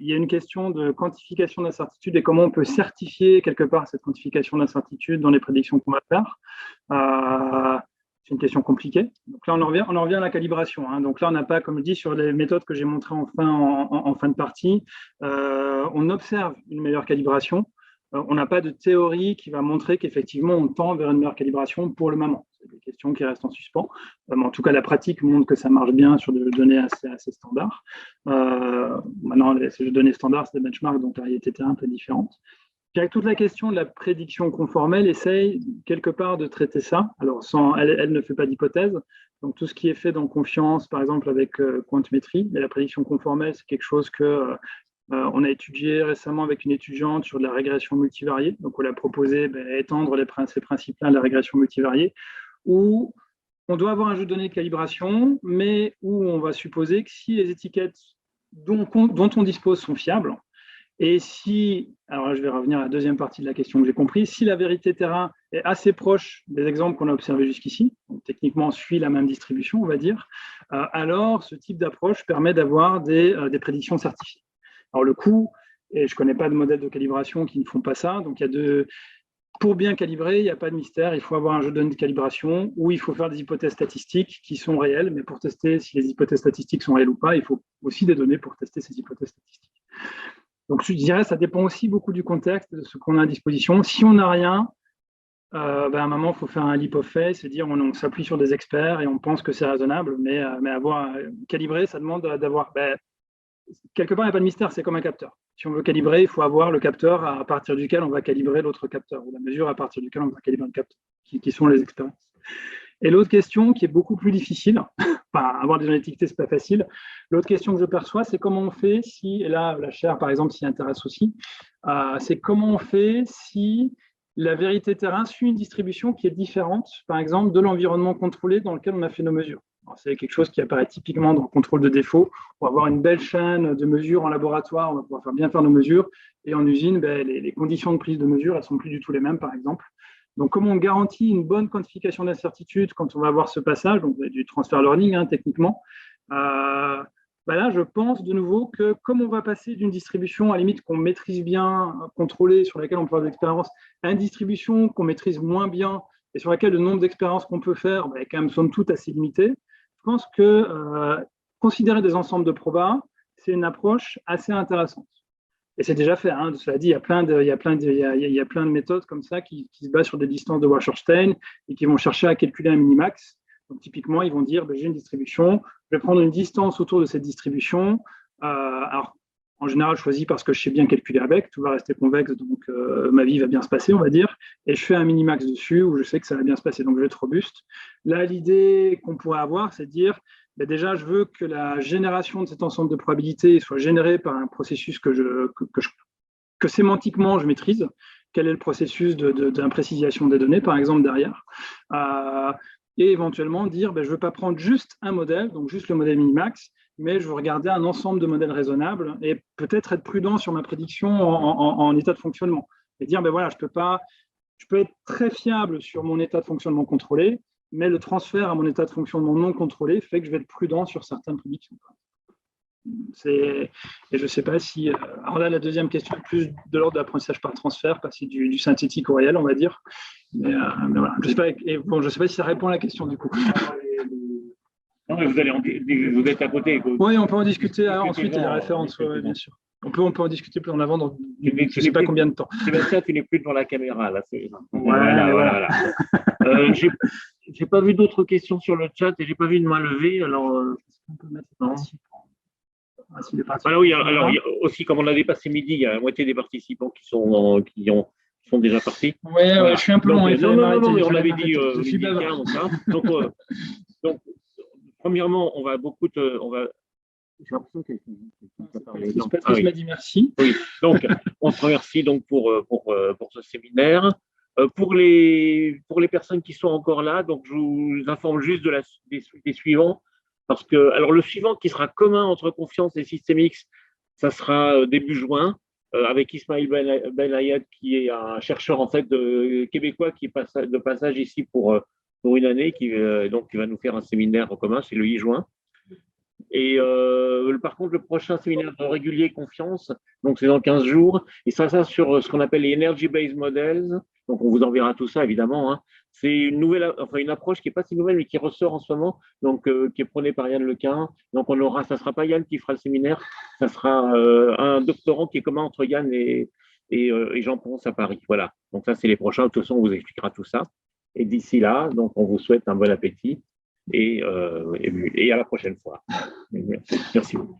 y a une question de quantification d'incertitude et comment on peut certifier quelque part cette quantification d'incertitude dans les prédictions qu'on va faire. C'est une question compliquée. Donc là, on en revient à la calibration. Hein. Donc là, on n'a pas, comme je dis, sur les méthodes que j'ai montrées en fin de partie, on observe une meilleure calibration. On n'a pas de théorie qui va montrer qu'effectivement, on tend vers une meilleure calibration pour le moment. C'est des questions qui restent en suspens. Mais en tout cas, la pratique montre que ça marche bien sur des données assez standards. Maintenant, ces données standards, c'est des benchmarks, donc la réalité terrain est différente. Puis avec toute la question de la prédiction conformelle, essaye quelque part de traiter ça. Alors, elle ne fait pas d'hypothèse. Donc, tout ce qui est fait dans confiance, par exemple avec Quantmetry, mais la prédiction conformelle, c'est quelque chose que on a étudié récemment avec une étudiante sur de la régression multivariée. Donc, on l'a proposé étendre ces principes-là de la régression multivariée, où on doit avoir un jeu de données de calibration, mais où on va supposer que si les étiquettes dont on dispose sont fiables, et si, alors là, je vais revenir à la deuxième partie de la question que j'ai compris, si la vérité terrain est assez proche des exemples qu'on a observés jusqu'ici, donc techniquement suit la même distribution, on va dire, alors ce type d'approche permet d'avoir des prédictions certifiées. Alors le coût, et je ne connais pas de modèles de calibration qui ne font pas ça, donc pour bien calibrer, il n'y a pas de mystère, il faut avoir un jeu de données de calibration où il faut faire des hypothèses statistiques qui sont réelles, mais pour tester si les hypothèses statistiques sont réelles ou pas, il faut aussi des données pour tester ces hypothèses statistiques. Donc je dirais ça dépend aussi beaucoup du contexte, de ce qu'on a à disposition. Si on n'a rien, à un moment, il faut faire un leap of faith, et dire on s'appuie sur des experts et on pense que c'est raisonnable, mais avoir calibré, ça demande d'avoir... quelque part, il n'y a pas de mystère, c'est comme un capteur. Si on veut calibrer, il faut avoir le capteur à partir duquel on va calibrer l'autre capteur, ou la mesure à partir duquel on va calibrer le capteur, qui sont les expériences. Et l'autre question qui est beaucoup plus difficile, avoir des gens étiquetés, ce n'est pas facile. L'autre question que je perçois, c'est comment on fait si, et là, la chaire, par exemple, s'y intéresse aussi, c'est comment on fait si la vérité terrain suit une distribution qui est différente, par exemple, de l'environnement contrôlé dans lequel on a fait nos mesures. C'est quelque chose qui apparaît typiquement dans le contrôle de défaut. On va avoir une belle chaîne de mesures en laboratoire, on va pouvoir bien faire nos mesures, et en usine, les conditions de prise de mesure, elles ne sont plus du tout les mêmes, par exemple. Donc, comment on garantit une bonne quantification d'incertitude quand on va avoir ce passage, donc du transfer learning, techniquement. Là, je pense de nouveau que comme on va passer d'une distribution à la limite qu'on maîtrise bien, contrôlée, sur laquelle on peut avoir des expériences, à une distribution qu'on maîtrise moins bien et sur laquelle le nombre d'expériences qu'on peut faire est quand même somme toute assez limité, je pense que considérer des ensembles de probas, c'est une approche assez intéressante. Et c'est déjà fait, cela dit, il y a plein de méthodes comme ça qui se basent sur des distances de Wasserstein et qui vont chercher à calculer un minimax. Donc typiquement, ils vont dire, j'ai une distribution, je vais prendre une distance autour de cette distribution. Alors, En général, je choisis parce que je sais bien calculer avec, tout va rester convexe, donc ma vie va bien se passer, on va dire. Et je fais un minimax dessus où je sais que ça va bien se passer, donc je vais être robuste. Là, l'idée qu'on pourrait avoir, c'est de dire, ben déjà, je veux que la génération de cet ensemble de probabilités soit générée par un processus que sémantiquement je maîtrise. Quel est le processus d'imprécisation des données, par exemple, derrière. Et éventuellement dire, ben, je ne veux pas prendre juste un modèle, donc juste le modèle minimax, mais je veux regarder un ensemble de modèles raisonnables et peut-être être prudent sur ma prédiction en état de fonctionnement. Et dire, ben voilà, je peux être très fiable sur mon état de fonctionnement contrôlé, mais le transfert à mon état de fonctionnement non contrôlé fait que je vais être prudent sur certaines prédictions. Et je ne sais pas si… alors là, la deuxième question est plus de l'ordre de l'apprentissage par transfert, passer du synthétique au réel, on va dire. Mais voilà, je ne sais pas si ça répond à la question du coup. Non, mais vous êtes à côté. Oui, on peut en discuter ensuite, il y a des références, bien sûr. On peut en discuter plus en avant dans je ne sais pas combien de temps. Sébastien, tu n'es plus devant la caméra. Là, voilà. J'ai pas vu d'autres questions sur le chat et j'ai pas vu de main levée. Alors, on peut mettre voilà, oui, alors aussi, comme on a dépassé midi, il y a la moitié des participants qui sont déjà partis. Oui, voilà. Je suis un peu long. Non, mais on avait dit midi 15, donc, premièrement, on va beaucoup j'ai l'impression que Patrice m'a dit merci. Oui, donc on se remercie donc pour ce séminaire. Pour les personnes qui sont encore là, donc je vous informe juste des suivants, parce que alors le suivant qui sera commun entre Confiance et Systemix, ça sera début juin, avec Ismail Ben Ayad, qui est un chercheur en fait québécois qui est de passage ici pour une année, qui va nous faire un séminaire en commun, c'est le 8 juin. Et par contre, le prochain séminaire de régulier Confiance, donc c'est dans 15 jours, et ça sur ce qu'on appelle les Energy-Based Models. Donc, on vous enverra tout ça, évidemment. Hein. C'est une approche qui n'est pas si nouvelle, mais qui ressort en ce moment, donc qui est prônée par Yann Lequin. Donc, ça ne sera pas Yann qui fera le séminaire, ça sera un doctorant qui est commun entre Yann et Jean Ponce à Paris. Voilà. Donc, ça, c'est les prochains. De toute façon, on vous expliquera tout ça. Et d'ici là, donc, on vous souhaite un bon appétit et à la prochaine fois. Merci beaucoup.